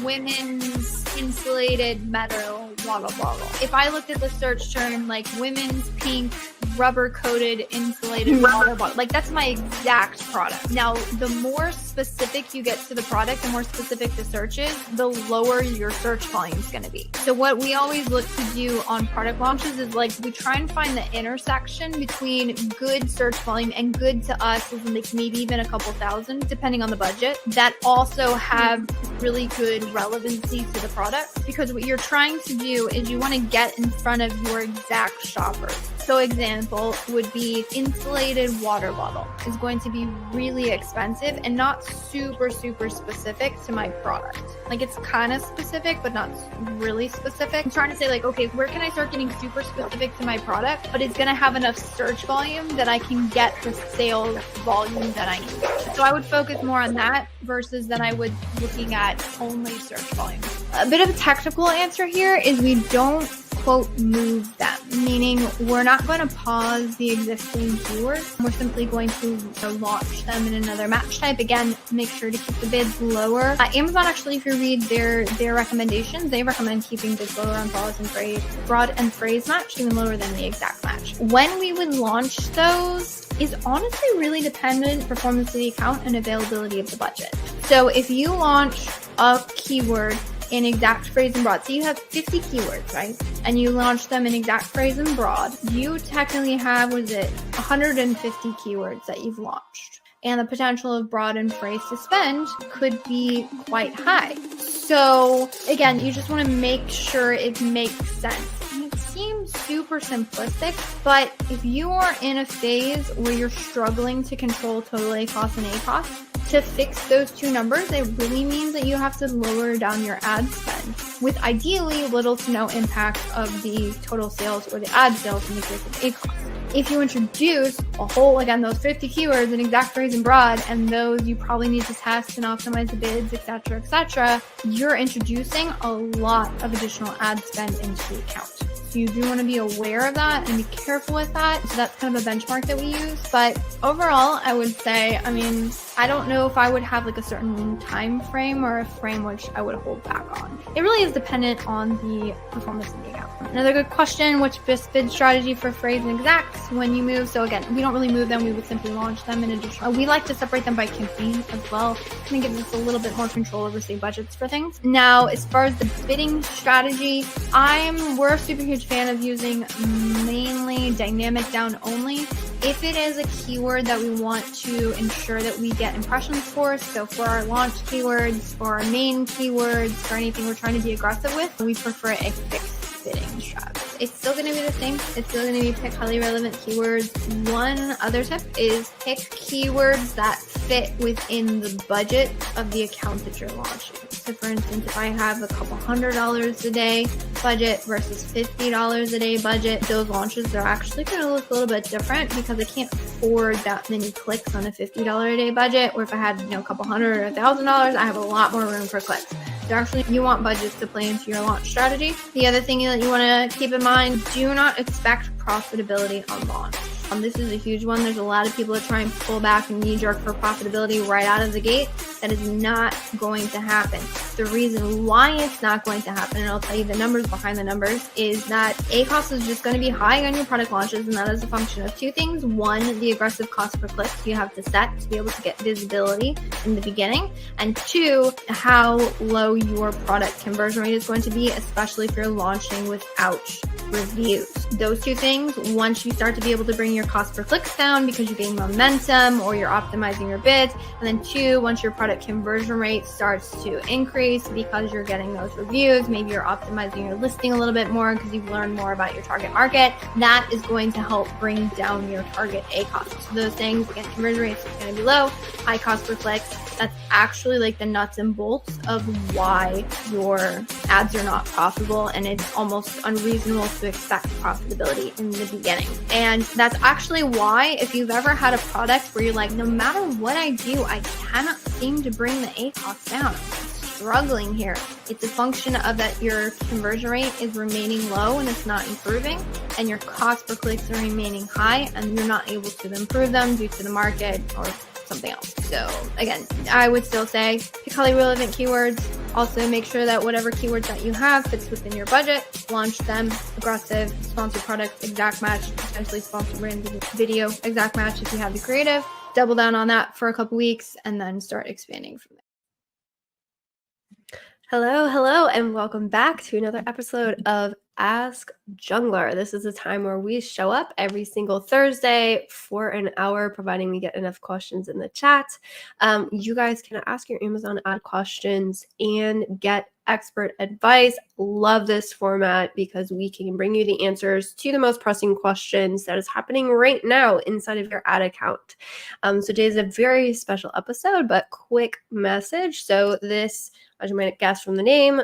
women's insulated metal water bottle. If I looked at the search term like women's pink rubber coated insulated water bottle, like that's my exact product. Now, the more specific you get to the product, the more specific the search is, the lower your search volume is going to be. So what we always look to do on product launches is like we try and find the intersection between good search volume, and good to us is like maybe even a couple thousand depending on the budget, that also have really good relevancy to the product. Because what you're trying to do is you want to get in front of your exact shoppers. So example would be insulated water bottle is going to be really expensive and not super specific to my product. Like it's kind of specific, but not really specific. I'm trying to say like, okay, where can I start getting super specific to my product, but it's going to have enough search volume that I can get the sales volume that I need. So I would focus more on that versus that I would looking at only search volume. A bit of a technical answer here is we don't quote move them, meaning we're not going to pause the existing keywords. We're simply going to launch them in another match type. Again, make sure to keep the bids lower. Amazon actually, if you read their recommendations, they recommend keeping bids lower on broad and phrase match, even lower than the exact match. When we would launch those is honestly really dependent performance of the account and availability of the budget. So if you launch a keyword in exact phrase and broad, so you have 50 keywords, right? And you launch them in exact phrase and broad, you technically have, 150 keywords that you've launched. And the potential of broad and phrase to spend could be quite high. So again, you just want to make sure it makes sense. It seems super simplistic, but if you are in a phase where you're struggling to control total ACoS and ACoS, to fix those two numbers, it really means that you have to lower down your ad spend with ideally little to no impact of the total sales or the ad sales in the case of ACoS. If you introduce a whole, again, those 50 keywords in exact phrase and broad, and those you probably need to test and optimize the bids, etc., you're introducing a lot of additional ad spend into the account. So you do want to be aware of that and be careful with that. So that's kind of a benchmark that we use. But overall, I would say, I don't know if I would have like a certain time frame or a frame which I would hold back on. It really is dependent on the performance of the account. Another good question, which best bid strategy for phrase and exacts when you move? So again, we don't really move them. We would simply launch them in addition. We like to separate them by campaign as well. I think it gives us a little bit more control over, say, budgets for things. Now, as far as the bidding strategy, we're a super huge fan of using mainly dynamic down only. If it is a keyword that we want to ensure that we get impressions for, so for our launch keywords, for our main keywords, for anything we're trying to be aggressive with, we prefer a fixed bidding strategy. It's still going to be the same. It's still going to be pick highly relevant keywords. One other tip is pick keywords that fit within the budget of the account that you're launching. So for instance, if I have a couple $100 a day budget versus $50 a day budget, those launches are actually going to look a little bit different because I can't afford that many clicks on a $50 a day budget. Or if I had, a couple $100 or $1,000, I have a lot more room for clicks. So actually, you want budgets to play into your launch strategy. The other thing that you want to keep in mind, do not expect profitability on launch. This is a huge one. There's a lot of people that try and pull back and knee-jerk for profitability right out of the gate. That is not going to happen. The reason why it's not going to happen, and I'll tell you the numbers behind the numbers, is that ACoS is just going to be high on your product launches, and that is a function of two things. One, the aggressive cost per click you have to set to be able to get visibility in the beginning, and two, how low your product conversion rate is going to be, especially if you're launching without reviews. Those two things, once you start to be able to bring your cost per clicks down because you gain momentum or you're optimizing your bids, and then two, once your product conversion rate starts to increase because you're getting those reviews, maybe you're optimizing your listing a little bit more because you've learned more about your target market, that is going to help bring down your target ACoS. So those things, again, conversion rates are going to be low, high cost per clicks. That's actually like the nuts and bolts of why your ads are not profitable, and it's almost unreasonable to expect profitability in the beginning. And that's actually why, if you've ever had a product where you're like, no matter what I do, I cannot seem to bring the ACoS down, I'm struggling here, it's a function of that your conversion rate is remaining low and it's not improving, and your cost per clicks are remaining high and you're not able to improve them due to the market or something else. So again, I would still say pick highly relevant keywords, Also, make sure that whatever keywords that you have fits within your budget. Launch them. Aggressive, sponsored product, exact match, potentially sponsored brand video, exact match if you have the creative. Double down on that for a couple weeks and then start expanding from there. Hello, and welcome back to another episode of Ask Junglr. This is a time where we show up every single Thursday for an hour, providing we get enough questions in the chat. You guys can ask your Amazon ad questions and get expert advice. Love this format because we can bring you the answers to the most pressing questions that is happening right now inside of your ad account. So today is a very special episode, but quick message. So this, as you might guess from the name,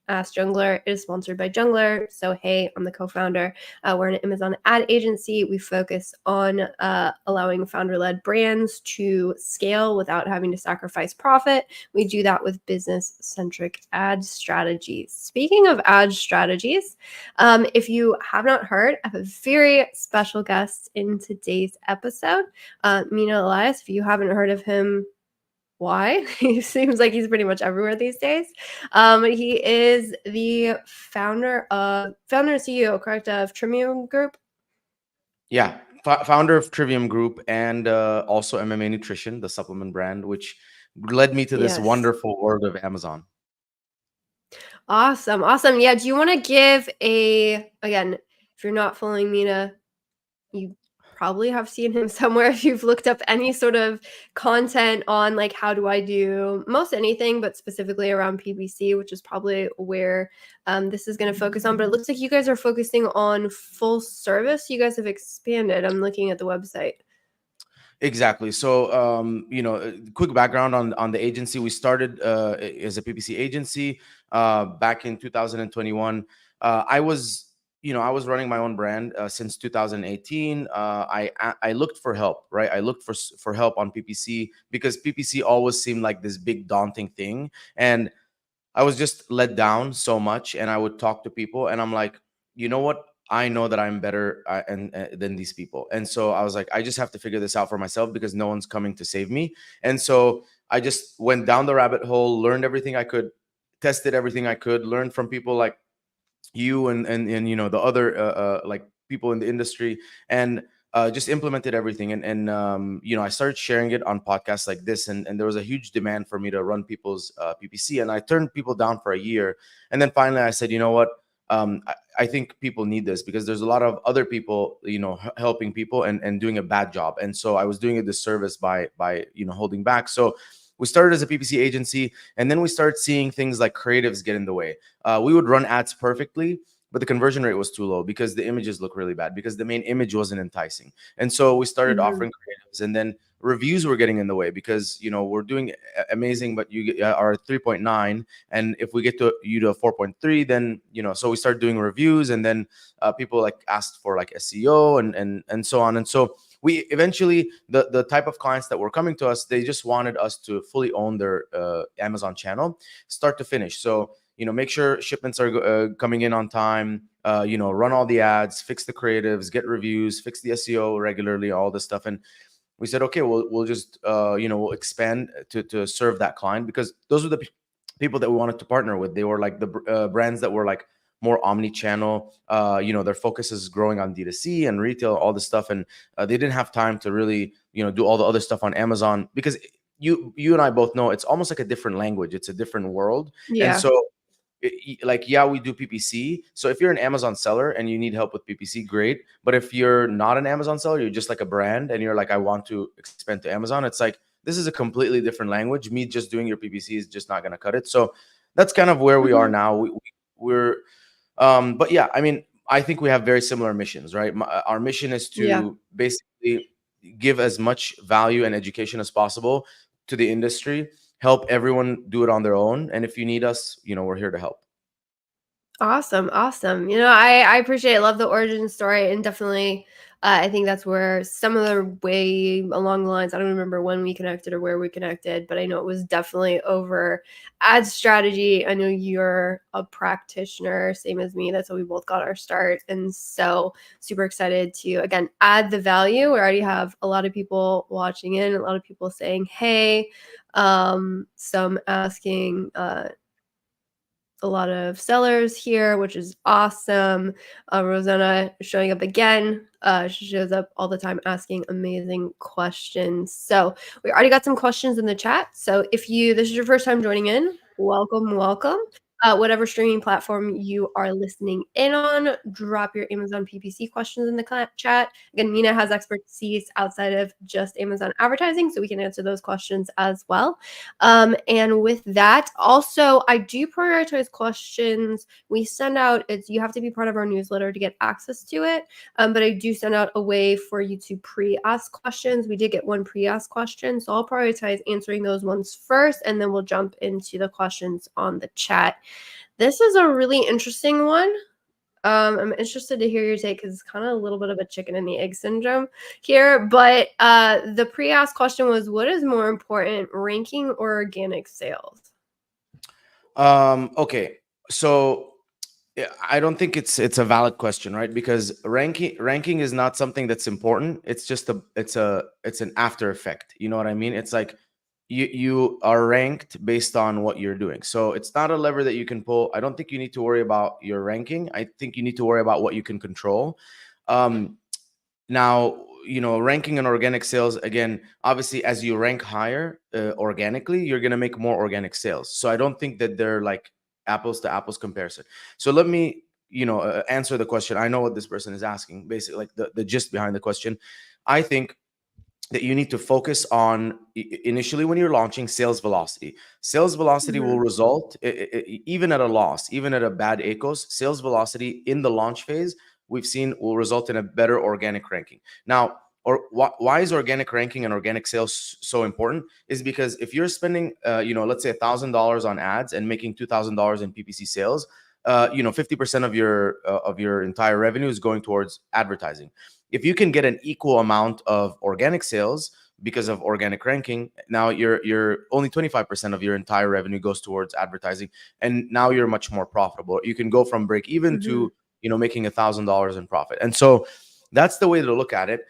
Ask Junglr is sponsored by Junglr. So, hey, I'm the co-founder. We're an Amazon ad agency. We focus on allowing founder-led brands to scale without having to sacrifice profit. We do that with business-centric ad strategies. Speaking of ad strategies, if you have not heard, I have a very special guest in today's episode, Mina Elias. If you haven't heard of him, why? He seems like he's pretty much everywhere these days. He is the founder and CEO, correct, of Trivium Group? Yeah, founder of Trivium Group and also MMA Nutrition, the supplement brand, which led me to this wonderful world of Amazon. Awesome. Yeah, do you want to give again, if you're not following Mina, you probably have seen him somewhere if you've looked up any sort of content on like how do I do most anything, but specifically around PPC, which is probably where this is going to focus on. But it looks like you guys are focusing on full service. You guys have expanded. I'm looking at the website. Exactly. So, quick background on the agency. We started as a PPC agency back in 2021. I was running my own brand since 2018. I looked for help, right? I looked for help on PPC because PPC always seemed like this big daunting thing, and I was just let down so much. And I would talk to people, and I'm like, you know what? I know that I'm better than these people, and so I was like, I just have to figure this out for myself because no one's coming to save me. And so I just went down the rabbit hole, learned everything I could, tested everything I could, learned from people like you and the other like people in the industry, and just implemented everything. And I started sharing it on podcasts like this, and there was a huge demand for me to run people's PPC, and I turned people down for a year. And then finally I said, you know what, I think people need this because there's a lot of other people, helping people and doing a bad job. And so I was doing a disservice by holding back. So we started as a PPC agency, and then we started seeing things like creatives get in the way. We would run ads perfectly, but the conversion rate was too low because the images look really bad because the main image wasn't enticing. And so we started offering creatives, and then reviews were getting in the way because we're doing amazing, but you are 3.9, and if we get to you to 4.3, then so we started doing reviews, and then people like asked for like SEO and so on. And so we eventually, the type of clients that were coming to us, they just wanted us to fully own their Amazon channel, start to finish. So make sure shipments are coming in on time, run all the ads, fix the creatives, get reviews, fix the SEO regularly, all this stuff. And we said, okay, we'll just we'll expand to serve that client, because those were the people that we wanted to partner with. They were like the brands that were like more omni-channel. Their focus is growing on D2C and retail, all this stuff, and they didn't have time to really do all the other stuff on Amazon, because you and I both know it's almost like a different language. It's a different world. And so we do PPC. So if you're an Amazon seller and you need help with PPC, great. But if you're not an Amazon seller, you're just like a brand and you're like, I want to expand to Amazon, it's like, this is a completely different language. Me just doing your PPC is just not going to cut it. So that's kind of where we are now. But yeah, I mean, I think we have very similar missions, right? Our mission is to basically give as much value and education as possible to the industry, help everyone do it on their own. And if you need us, we're here to help. Awesome. I appreciate it. Love the origin story, and definitely I think that's where some of the way along the lines, I don't remember when we connected or where we connected, but I know it was definitely over ad strategy. I know you're a practitioner, same as me. That's how we both got our start. And so super excited to, again, add the value. We already have a lot of people watching in, a lot of people saying, hey, some asking, a lot of sellers here, which is awesome. Rosanna showing up again. She shows up all the time asking amazing questions. So we already got some questions in the chat. So if this is your first time joining in, welcome. Whatever streaming platform you are listening in on, drop your Amazon PPC questions in the chat. Again, Mina has expertise outside of just Amazon advertising, so we can answer those questions as well. And with that, also, I do prioritize questions we send out. You have to be part of our newsletter to get access to it. But I do send out a way for you to pre-ask questions. We did get one pre-asked question, so I'll prioritize answering those ones first, and then we'll jump into the questions on the chat. This is a really interesting one. I'm interested to hear your take because it's kind of a little bit of a chicken and the egg syndrome here. But the pre-asked question was, what is more important, ranking or organic sales? Okay, so I don't think it's a valid question, right? Because ranking is not something that's important. It's just it's an after effect. You know what I mean? It's like you are ranked based on what you're doing. So it's not a lever that you can pull. I don't think you need to worry about your ranking. I think you need to worry about what you can control. Now, ranking and organic sales, again, obviously, as you rank higher organically, you're going to make more organic sales. So I don't think that they're like apples to apples comparison. So let me, answer the question. I know what this person is asking, basically, like the gist behind the question. I think that you need to focus on initially when you're launching sales velocity. Sales velocity will result, even at a loss, even at a bad ACOS, sales velocity in the launch phase, we've seen will result in a better organic ranking. Now, why is organic ranking and organic sales so important? Is because if you're spending, let's say $1,000 on ads and making $2,000 in PPC sales, 50% of your entire revenue is going towards advertising. If you can get an equal amount of organic sales because of organic ranking, now you're only 25% of your entire revenue goes towards advertising, and now you're much more profitable. You can go from break even to making $1,000 in profit. And so that's the way to look at it.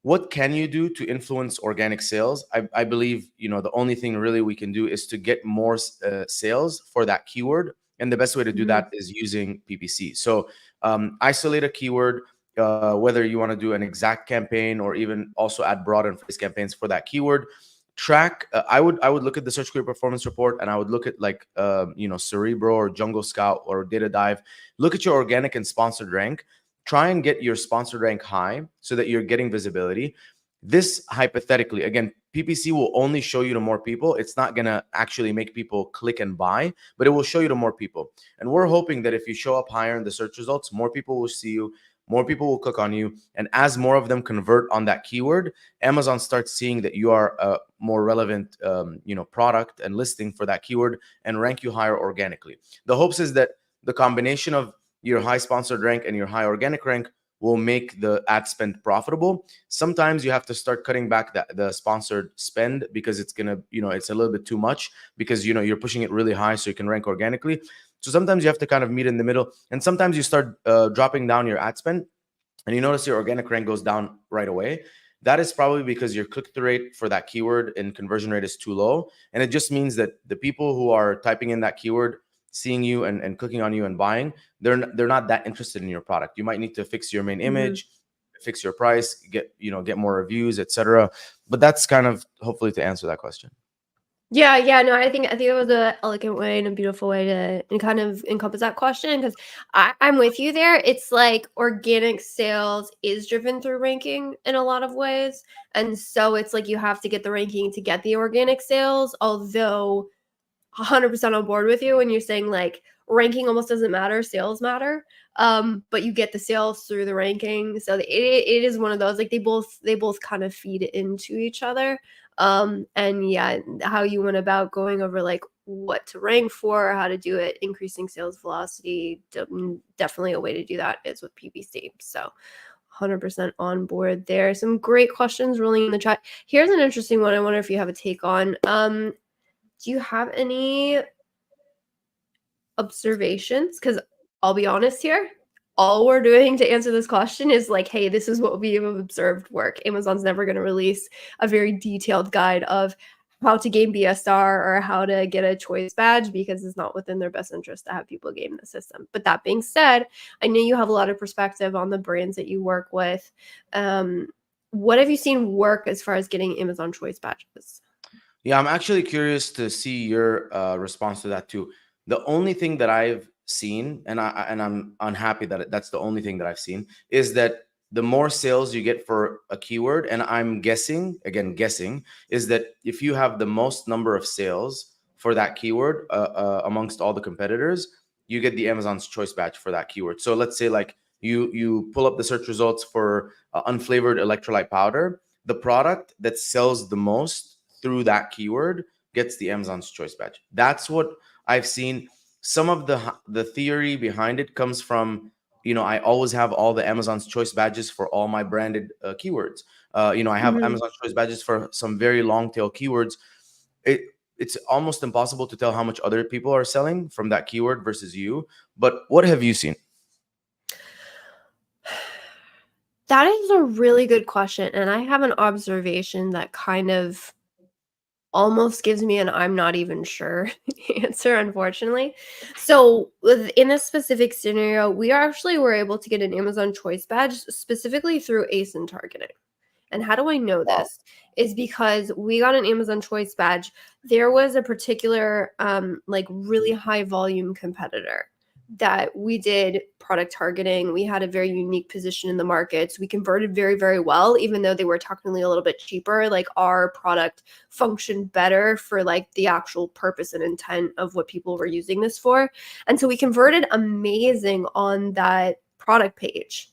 What can you do to influence organic sales? I believe the only thing really we can do is to get more sales for that keyword, and the best way to do that is using PPC. So isolate a keyword. Whether you want to do an exact campaign or even also add broad and phrase campaigns for that keyword. Track. I would look at the search query performance report, and I would look at like Cerebro or Jungle Scout or Data Dive. Look at your organic and sponsored rank. Try and get your sponsored rank high so that you're getting visibility. This hypothetically, again, PPC will only show you to more people. It's not going to actually make people click and buy, but it will show you to more people. And we're hoping that if you show up higher in the search results, more people will see you. More people will click on you. And as more of them convert on that keyword, Amazon starts seeing that you are a more relevant product and listing for that keyword and rank you higher organically. The hopes is that the combination of your high sponsored rank and your high organic rank will make the ad spend profitable. Sometimes you have to start cutting back the sponsored spend because it's going to, it's a little bit too much because, you're pushing it really high so you can rank organically. So sometimes you have to kind of meet in the middle, and sometimes you start dropping down your ad spend and you notice your organic rank goes down right away. That is probably because your click-through rate for that keyword and conversion rate is too low. And it just means that the people who are typing in that keyword, seeing you and clicking on you and buying, they're not that interested in your product. You might need to fix your main image, fix your price, get more reviews, etc. But that's kind of hopefully to answer that question. Yeah, no, I think it was an elegant way and a beautiful way to kind of encompass that question, because I'm with you there. It's like organic sales is driven through ranking in a lot of ways. And so it's like you have to get the ranking to get the organic sales, although 100% on board with you when you're saying like ranking almost doesn't matter, sales matter. But you get the sales through the ranking. So it is one of those, like they both kind of feed into each other. And yeah, how you went about going over like what to rank for, how to do it, increasing sales velocity, definitely a way to do that is with PPC. So 100% on board there. Some great questions rolling in the chat. Here's an interesting one. I wonder if you have a take on. Do you have any observations? Because I'll be honest here, all we're doing to answer this question is like, hey, this is what we have observed work. Amazon's never going to release a very detailed guide of how to game BSR or how to get a choice badge because it's not within their best interest to have people game the system. But that being said, I know you have a lot of perspective on the brands that you work with. What have you seen work as far as getting Amazon choice badges? Yeah, I'm actually curious to see your response to that too. The only thing that I've seen, and I'm unhappy that that's the only thing that I've seen, is that the more sales you get for a keyword, and I'm guessing, again guessing, is that if you have the most number of sales for that keyword amongst all the competitors, you get the Amazon's choice badge for that keyword. So let's say like you pull up the search results for unflavored electrolyte powder, the product that sells the most through that keyword gets the Amazon's choice badge. That's what I've seen. Some of the theory behind it comes from, I always have all the Amazon's choice badges for all my branded keywords. I have Amazon's choice badges for some very long tail keywords. It's almost impossible to tell how much other people are selling from that keyword versus you. But what have you seen? That is a really good question. And I have an observation that kind of almost gives me an I'm not even sure answer, unfortunately. So in this specific scenario, we actually were able to get an Amazon choice badge specifically through ASIN targeting. And how do I know this? Is because we got an Amazon choice badge. There was a particular like really high volume competitor that we did product targeting. We had a very unique position in the markets. We converted very, very well, even though they were technically a little bit cheaper. Like our product functioned better for like the actual purpose and intent of what people were using this for. And so we converted amazing on that product page.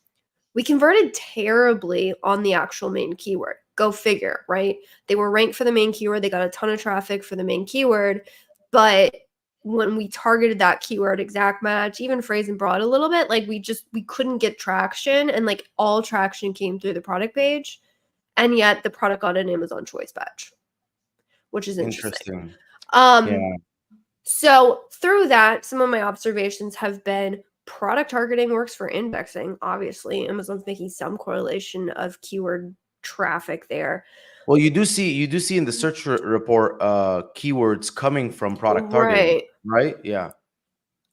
We converted terribly on the actual main keyword. Go figure, right? They were ranked for the main keyword. They got a ton of traffic for the main keyword. But when we targeted that keyword exact match, even phrase and broad a little bit, like we couldn't get traction, and like all traction came through the product page. And yet the product got an Amazon choice badge, which is interesting. Yeah. So through that, some of my observations have been product targeting works for indexing. Obviously, Amazon's making some correlation of keyword traffic there. Well, you do see in the search report keywords coming from product targeting, right? Yeah.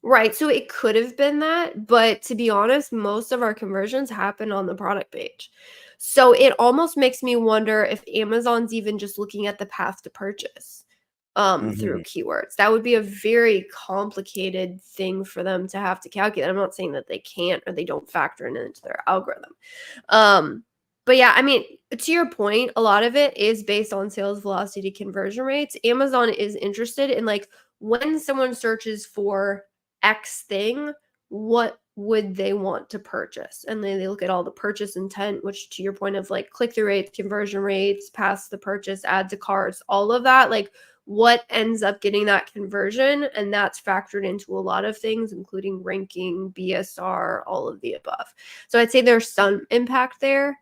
Right. So it could have been that, but to be honest, most of our conversions happen on the product page. So it almost makes me wonder if Amazon's even just looking at the path to purchase through keywords. That would be a very complicated thing for them to have to calculate. I'm not saying that they can't or they don't factor it into their algorithm. But yeah, I mean, to your point, a lot of it is based on sales velocity conversion rates. Amazon is interested in like when someone searches for X thing, what would they want to purchase? And then they look at all the purchase intent, which to your point of like click-through rates, conversion rates, past the purchase, add to carts, all of that, like what ends up getting that conversion. And that's factored into a lot of things, including ranking, BSR, all of the above. So I'd say there's some impact there.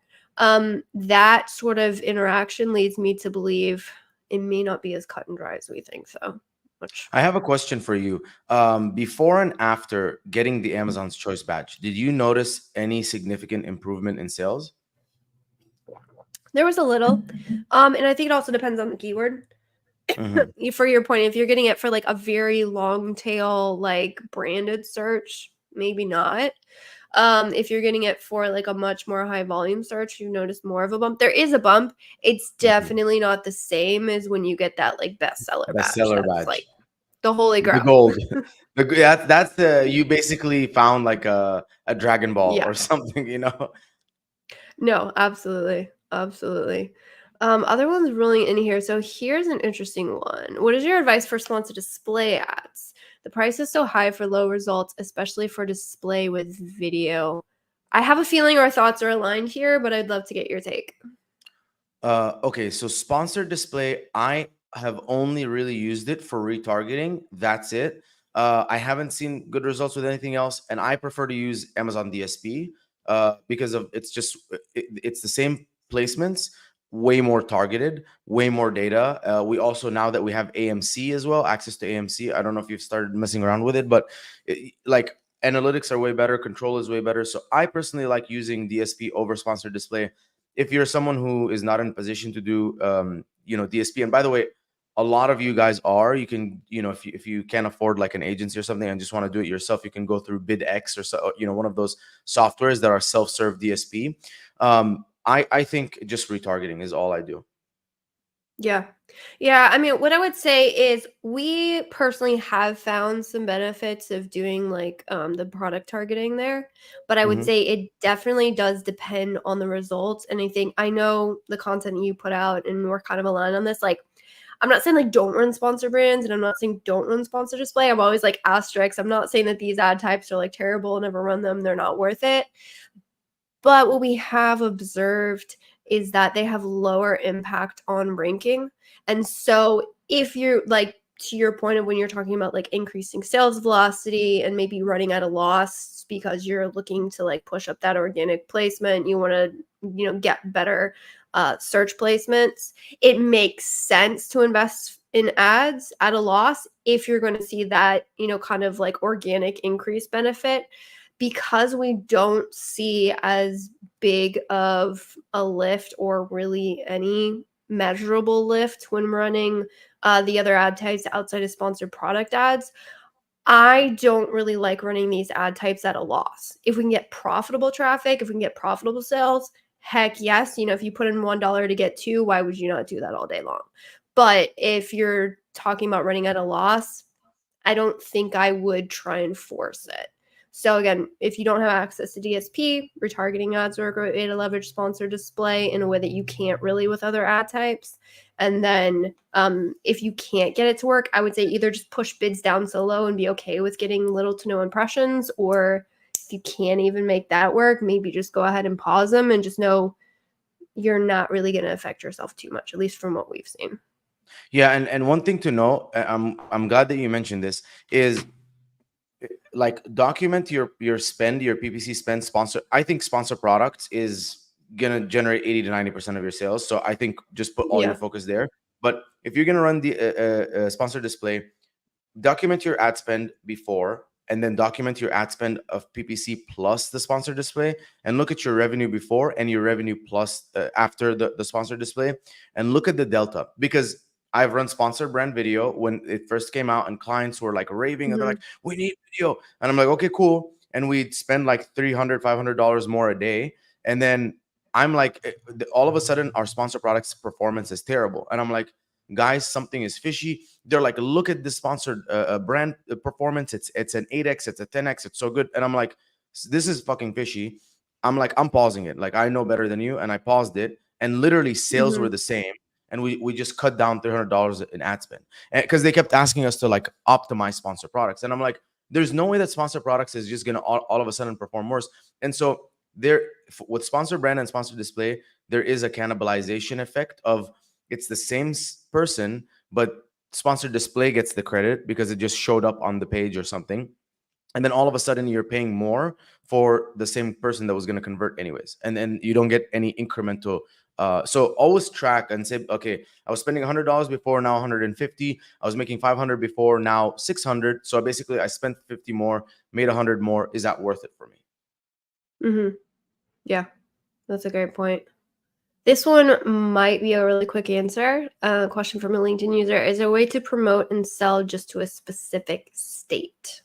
That sort of interaction leads me to believe it may not be as cut and dry as we think so. I have a question for you. Before and after getting the Amazon's Choice badge, did you notice any significant improvement in sales? There was a little, and I think it also depends on the keyword. For your point, if you're getting it for like a very long tail, like branded search, maybe not. If you're getting it for like a much more high volume search, you notice more of a bump. There is a bump. It's definitely not the same as when you get that like bestseller badge. Like the holy grail. The gold. That's the you basically found like a Dragon Ball or something, you know? No, absolutely. Absolutely. Other ones rolling in here. So here's an interesting one. What is your advice for sponsored display ads? The price is so high for low results, especially for display with video. I have a feeling our thoughts are aligned here, but I'd love to get your take. Okay, so sponsored display, I have only really used it for retargeting. That's it. I haven't seen good results with anything else, and I prefer to use Amazon DSP because of it's the same placements, way more targeted, way more data. We also, now that we have AMC as well, access to AMC. I don't know if you've started messing around with it, but like analytics are way better, control is way better. So I personally like using DSP over sponsored display. If you're someone who is not in a position to do DSP, and by the way, a lot of you guys are. You can, if you can't afford like an agency or something and just want to do it yourself, you can go through BidX or so, one of those softwares that are self-serve DSP. I think just retargeting is all I do. Yeah. Yeah. I mean, what I would say is we personally have found some benefits of doing like the product targeting there, but I would Mhm. say it definitely does depend on the results. And I know the content you put out, and we're kind of aligned on this. Like, I'm not saying like don't run sponsor brands, and I'm not saying don't run sponsor display. I'm always like asterisks. I'm not saying that these ad types are like terrible, never run them, they're not worth it. But what we have observed is that they have lower impact on ranking. And so if you're like, to your point of when you're talking about like increasing sales velocity and maybe running at a loss because you're looking to like push up that organic placement, you want to, get better search placements, it makes sense to invest in ads at a loss if you're going to see that, kind of like organic increase benefit. Because we don't see as big of a lift or really any measurable lift when running the other ad types outside of sponsored product ads, I don't really like running these ad types at a loss. If we can get profitable traffic, if we can get profitable sales, heck yes. If you put in $1 to get 2, why would you not do that all day long? But if you're talking about running at a loss, I don't think I would try and force it. So again, if you don't have access to DSP, retargeting ads are a great way to leverage sponsor display in a way that you can't really with other ad types. And then if you can't get it to work, I would say either just push bids down so low and be okay with getting little to no impressions, or if you can't even make that work, maybe just go ahead and pause them and just know you're not really going to affect yourself too much, at least from what we've seen. Yeah, and one thing to know, I'm glad that you mentioned this, is like document your spend, your PPC spend. Sponsor, I think sponsor products is gonna generate 80 to 90% of your sales. So I think just put all your focus there. But if you're gonna run the sponsor display, document your ad spend before, and then document your ad spend of PPC plus the sponsor display, and look at your revenue before and your revenue plus after the sponsor display, and look at the delta. Because I've run sponsored brand video when it first came out, and clients were like raving, and they're like, we need video. And I'm like, okay, cool. And we'd spend like $300, $500 more a day. And then I'm like, all of a sudden, our sponsor products performance is terrible. And I'm like, guys, something is fishy. They're like, look at the sponsored brand performance. It's an 8x, it's a 10x, it's so good. And I'm like, this is fucking fishy. I'm like, I'm pausing it. Like, I know better than you. And I paused it, and literally sales were the same. And we just cut down $300 in ad spend, because they kept asking us to like optimize sponsor products. And I'm like, there's no way that sponsor products is just gonna all of a sudden perform worse. And so there, with sponsor brand and sponsor display, there is a cannibalization effect of, it's the same person, but sponsored display gets the credit because it just showed up on the page or something. And then all of a sudden you're paying more for the same person that was going to convert anyways. And then you don't get any incremental. So always track and say, okay, I was spending $100 before, now 150. I was making 500 before, now 600. So basically I spent 50 more, made 100 more. Is that worth it for me? Yeah, that's a great point. This one might be a really quick answer. Question from a LinkedIn user: is there a way to promote and sell just to a specific state?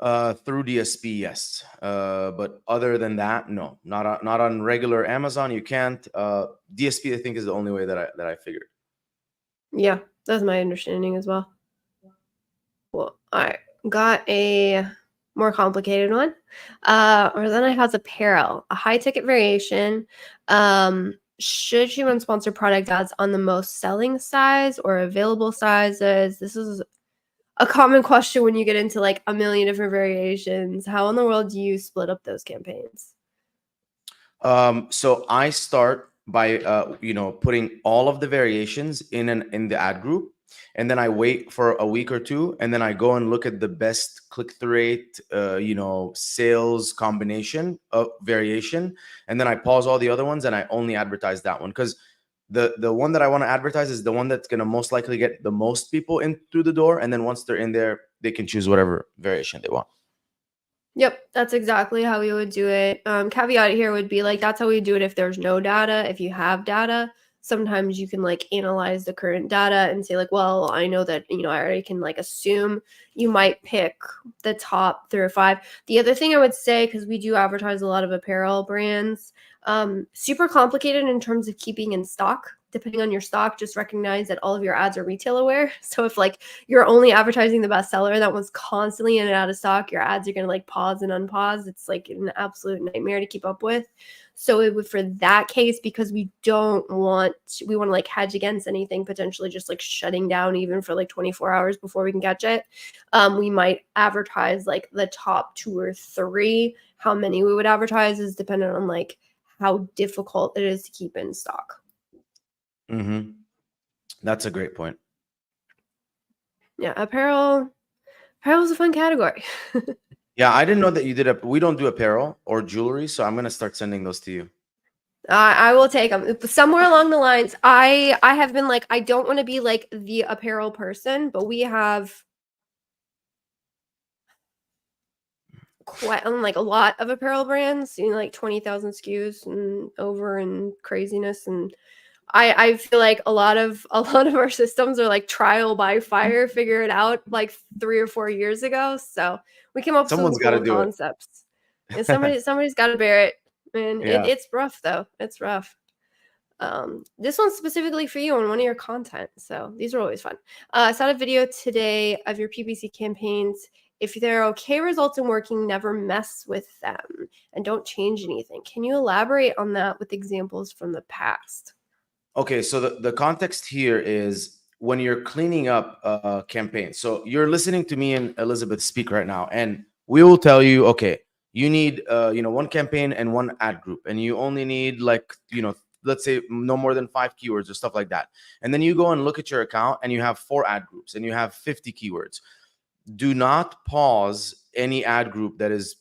Through DSP, yes. But other than that, no. Not on regular Amazon. You can't. DSP, I think, is the only way that I figured. Yeah, that's my understanding as well. Well, I got a more complicated one. Or then I have apparel, a high ticket variation. Should you run sponsored product ads on the most selling size or available sizes? This is a common question when you get into like a million different variations. How in the world do you split up those campaigns? So I start by putting all of the variations in the ad group, and then I wait for a week or two, and then I go and look at the best click-through rate, sales combination of variation, and then I pause all the other ones and I only advertise that one, because the one that I want to advertise is the one that's going to most likely get the most people in through the door, and then once they're in there, they can choose whatever variation they want. Yep, that's exactly how we would do it. Caveat here would be like, that's how we do it if there's no data. If you have data, sometimes you can like analyze the current data and say like, well, I know that, I already can like assume you might pick the top 3 or 5. The other thing I would say, because we do advertise a lot of apparel brands, super complicated in terms of keeping in stock. Depending on your stock, just recognize that all of your ads are retail aware. So if like you're only advertising the bestseller that one's constantly in and out of stock, your ads are going to like pause and unpause. It's like an absolute nightmare to keep up with. So it would, for that case, because we want to like hedge against anything potentially just like shutting down even for like 24 hours before we can catch it. We might advertise like the top 2 or 3. How many we would advertise is dependent on like how difficult it is to keep in stock. Mm-hmm. That's a great point. Yeah, apparel is a fun category. Yeah, I didn't know that you did we don't do apparel or jewelry, so I'm gonna start sending those to you. I will take them. Somewhere along the lines, I have been like, I don't want to be like the apparel person, but we have quite like a lot of apparel brands, like 20,000 SKUs and over and craziness. And I feel like a lot of our systems are like trial by fire, figure it out like 3 or 4 years ago. So we came up with Someone's some got to cool do concepts. And somebody's got to bear it. And Yeah. it's rough though. It's rough. This one's specifically for you on one of your content. So these are always fun. I saw a video today of your PPC campaigns. If they're okay results in working, never mess with them and don't change anything. Can you elaborate on that with examples from the past? Okay, so the context here is when you're cleaning up a campaign. So you're listening to me and Elizabeth speak right now, and we will tell you, okay, you need one campaign and one ad group, and you only need like let's say no more than 5 keywords or stuff like that. And then you go and look at your account, and you have 4 ad groups, and you have 50 keywords. Do not pause any ad group that is,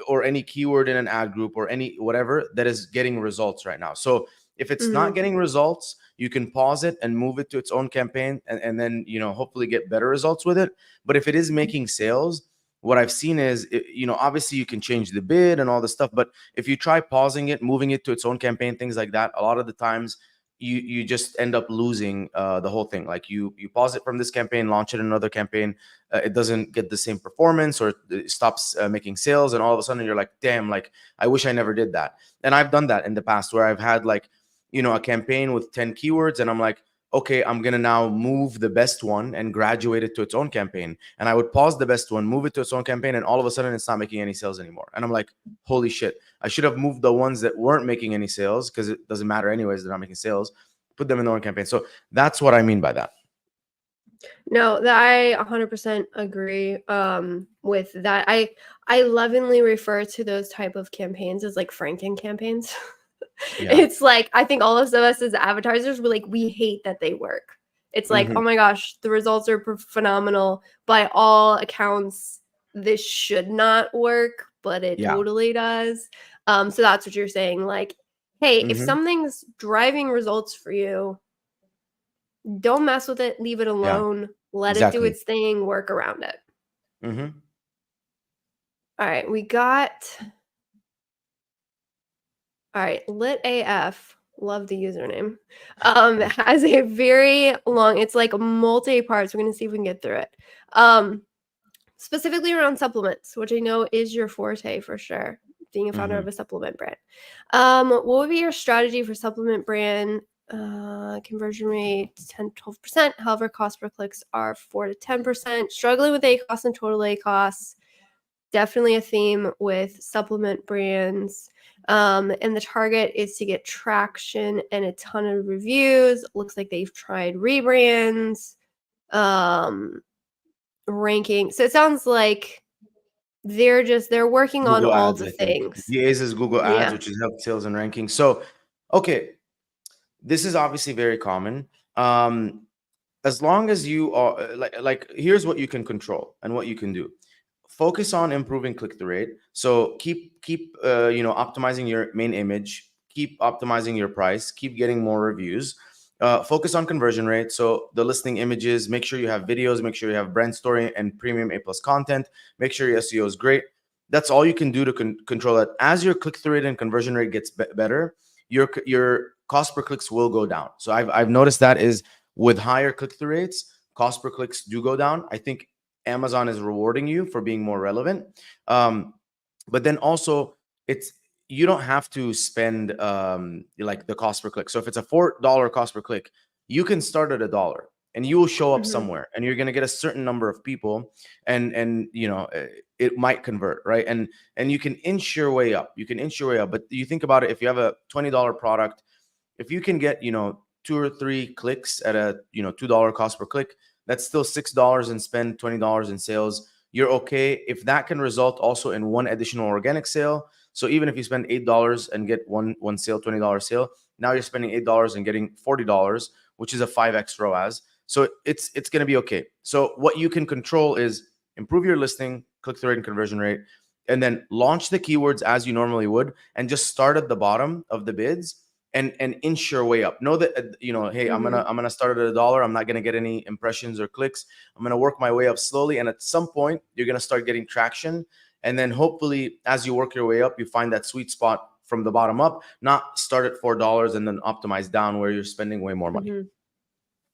or any keyword in an ad group, or any whatever that is getting results right now. So if it's not getting results, you can pause it and move it to its own campaign, and then hopefully get better results with it. But if it is making sales, what I've seen is obviously you can change the bid and all this stuff, but if you try pausing it, moving it to its own campaign, things like that, a lot of the times you just end up losing the whole thing. Like you pause it from this campaign, launch it in another campaign, it doesn't get the same performance, or it stops making sales, and all of a sudden you're like, damn, like I wish I never did that. And I've done that in the past, where I've had like a campaign with 10 keywords, and I'm like, okay, I'm gonna now move the best one and graduate it to its own campaign. And I would pause the best one, move it to its own campaign, and all of a sudden it's not making any sales anymore. And I'm like, holy shit, I should have moved the ones that weren't making any sales, because it doesn't matter anyways, they're not making sales, put them in their own campaign. So that's what I mean by that. No, that I 100% agree with that. I lovingly refer to those type of campaigns as like Franken campaigns. Yeah. It's like, I think all of us as advertisers, we hate that they work. It's like, oh my gosh, the results are phenomenal. By all accounts, this should not work, but it totally does. So that's what you're saying. Like, hey, if something's driving results for you, don't mess with it. Leave it alone. Let it do its thing. Work around it. All right, we got... All right, Lit AF, love the username, has a very long, it's like multi-parts. We're going to see if we can get through it. Specifically around supplements, which I know is your forte for sure, being a founder of a supplement brand. What would be your strategy for supplement brand? Conversion rate 10-12%. However, cost per clicks are 4 to 10%. Struggling with ACoS and total ACoS. Definitely a theme with supplement brands. And the target is to get traction and a ton of reviews. Looks like they've tried rebrands, ranking. So it sounds like they're working Google on all ads, the I think. things. DAs is Google ads, which is help sales and ranking. So, okay, this is obviously very common. As long as you are like, here's what you can control and what you can do. Focus on improving click-through rate. So keep optimizing your main image, keep optimizing your price, keep getting more reviews. Focus on conversion rate. So the listing images, make sure you have videos, make sure you have brand story and premium A+ content. Make sure your SEO is great. That's all you can do to control it. As your click-through rate and conversion rate gets better, your cost per clicks will go down. So I've noticed that is with higher click-through rates, cost per clicks do go down. I think Amazon is rewarding you for being more relevant. But then also it's, you don't have to spend like the cost per click. So if it's a $4 cost per click, you can start at $1 and you will show up somewhere, and you're going to get a certain number of people, and you know, it might convert, right? And you can inch your way up. You can inch your way up. But you think about it, if you have a $20 product, if you can get, you know, 2 or 3 clicks at a, you know, $2 cost per click, that's still $6 and spend $20 in sales. You're okay. If that can result also in 1 additional organic sale. So even if you spend $8 and get one sale, $20 sale, now you're spending $8 and getting $40, which is a 5x ROAS. So it's going to be okay. So what you can control is improve your listing, click-through rate and conversion rate, and then launch the keywords as you normally would, and just start at the bottom of the bids and inch your way up. Know that, you know, hey, I'm gonna start at $1. I'm not gonna get any impressions or clicks. I'm gonna work my way up slowly, and at some point you're gonna start getting traction. And then hopefully, as you work your way up, you find that sweet spot from the bottom up. Not start at $4 and then optimize down where you're spending way more money.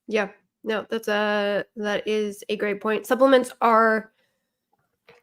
Yeah, no, that is a great point. Supplements are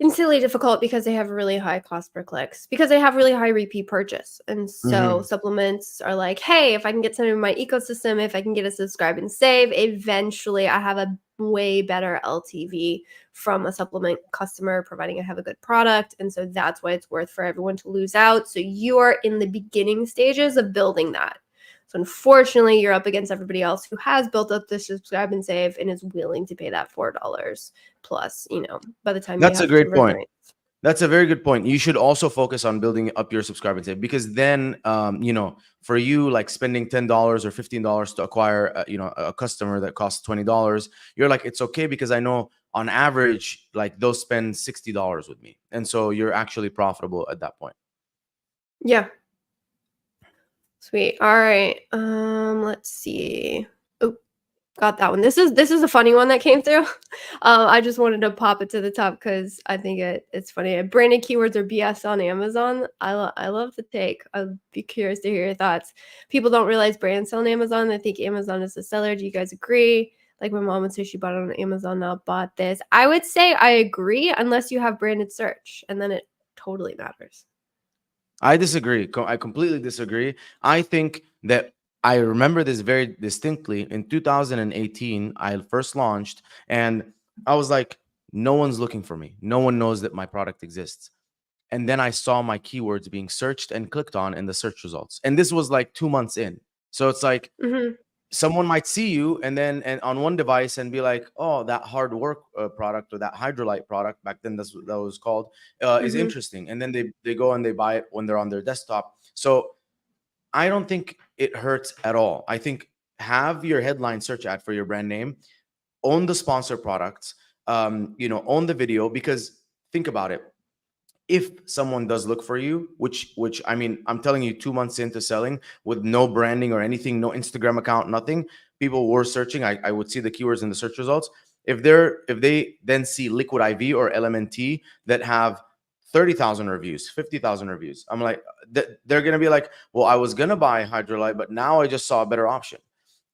insanely difficult because they have really high cost per clicks, because they have really high repeat purchase. And so supplements are like, hey, if I can get some in my ecosystem, if I can get a subscribe and save, eventually I have a way better LTV from a supplement customer, providing I have a good product. And so that's why it's worth for everyone to lose out. So you are in the beginning stages of building that. So unfortunately, you're up against everybody else who has built up the subscribe and save and is willing to pay that $4 plus, you know, by the time that's you a have great conversion point. rates. That's a very good point. You should also focus on building up your subscribe and save, because then, you know, for you, like spending $10 or $15 to acquire, you know, a customer that costs $20, you're like, it's okay because I know on average, like they'll spend $60 with me. And so you're actually profitable at that point. Yeah. Sweet. All right. Let's see. Oh, got that one. This is a funny one that came through. I just wanted to pop it to the top because I think it's funny. Branded keywords are BS on Amazon. I love the take. I'd be curious to hear your thoughts. People don't realize brands sell on Amazon. They think Amazon is the seller. Do you guys agree? Like my mom would say she bought it on Amazon, now bought this. I would say I agree unless you have branded search, and then it totally matters. I disagree. I completely disagree. I think that I remember this very distinctly. In 2018, I first launched, and I was like, no one's looking for me. No one knows that my product exists. And then I saw my keywords being searched and clicked on in the search results. And this was like 2 months in. So it's like, someone might see you and on one device and be like, oh, that hard work product, or that hydrolyte product, back then that was called, is interesting. And then they go and they buy it when they're on their desktop. So I don't think it hurts at all. I think have your headline search ad for your brand name, own the sponsor products, you know, own the video, because think about it. If someone does look for you, which I mean, I'm telling you, 2 months into selling with no branding or anything, no Instagram account, nothing, people were searching. I would see the keywords in the search results. If they then see Liquid IV or LMNT that have 30,000 reviews, 50,000 reviews, I'm like, they're gonna be like, well, I was gonna buy Hydrolyte, but now I just saw a better option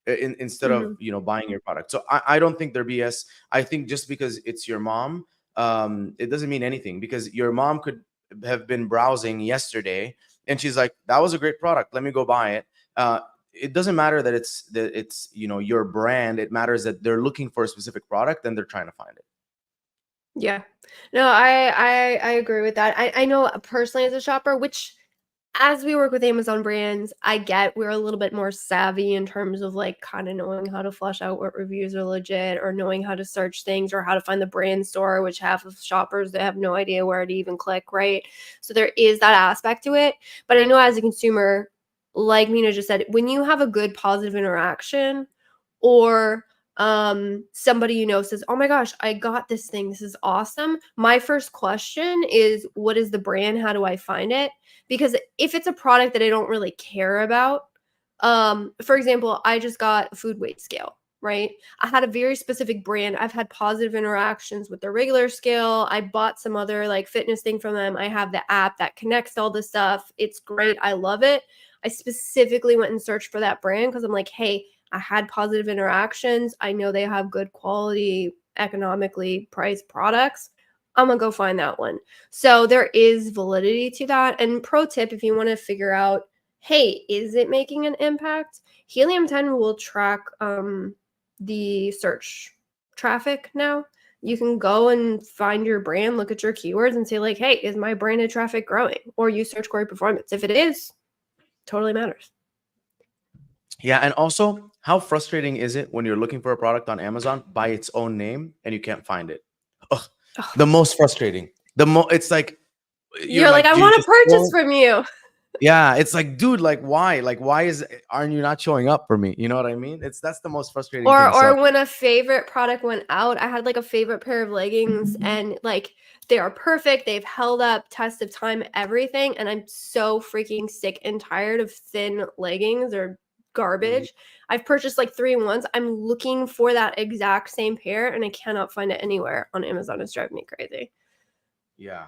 instead of, you know, buying your product. So I don't think they're BS. I think just because it's your mom, it doesn't mean anything, because your mom could have been browsing yesterday and she's like, that was a great product, let me go buy it. It doesn't matter that it's you know, your brand. It matters that they're looking for a specific product and they're trying to find it. Yeah, no, I agree with that. I know personally as a shopper, which as we work with Amazon brands, I get we're a little bit more savvy in terms of like kind of knowing how to flush out what reviews are legit, or knowing how to search things, or how to find the brand store, which half of shoppers, they have no idea where to even click, right? So there is that aspect to it. But I know as a consumer, like Mina just said, when you have a good positive interaction, or somebody you know says, oh my gosh, I got this thing, this is awesome, my first question is, what is the brand, how do I find it? Because if it's a product that I don't really care about, for example, I just got a food weight scale, right? I had a very specific brand. I've had positive interactions with the regular scale. I bought some other like fitness thing from them. I have the app that connects all this stuff. It's great. I love it. I specifically went and searched for that brand because I'm like, hey, I had positive interactions. I know they have good quality, economically priced products. I'm gonna go find that one. So there is validity to that. And pro tip, if you want to figure out, hey, is it making an impact? Helium 10 will track the search traffic now. You can go and find your brand, look at your keywords and say like, hey, is my branded traffic growing? Or you search query performance. If it is, totally matters. Yeah, and also, how frustrating is it when you're looking for a product on Amazon by its own name and you can't find it? Ugh, the most frustrating. It's like You're like, I do you want to just purchase scroll? from you. Yeah, it's like, dude, like why? Like aren't you not showing up for me? You know what I mean? That's the most frustrating thing. So Or when a favorite product went out, I had like a favorite pair of leggings and like they are perfect. They've held up test of time, everything. And I'm so freaking sick and tired of thin leggings or garbage. I've purchased like 3 once. I'm looking for that exact same pair and I cannot find it anywhere on Amazon. It's driving me crazy. yeah,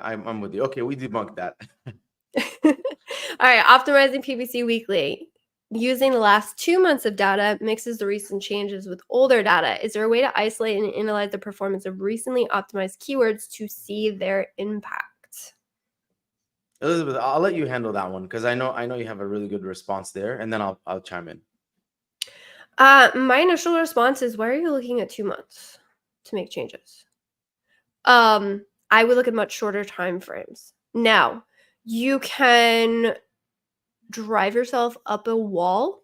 I'm with you. Okay, we debunked that. All right, optimizing PPC weekly. Using the last 2 months of data mixes the recent changes with older data. Is there a way to isolate and analyze the performance of recently optimized keywords to see their impact? Elizabeth, I'll let you handle that one because I know you have a really good response there, and then I'll chime in. My initial response is, why are you looking at 2 months to make changes? I would look at much shorter time frames. Now, you can drive yourself up a wall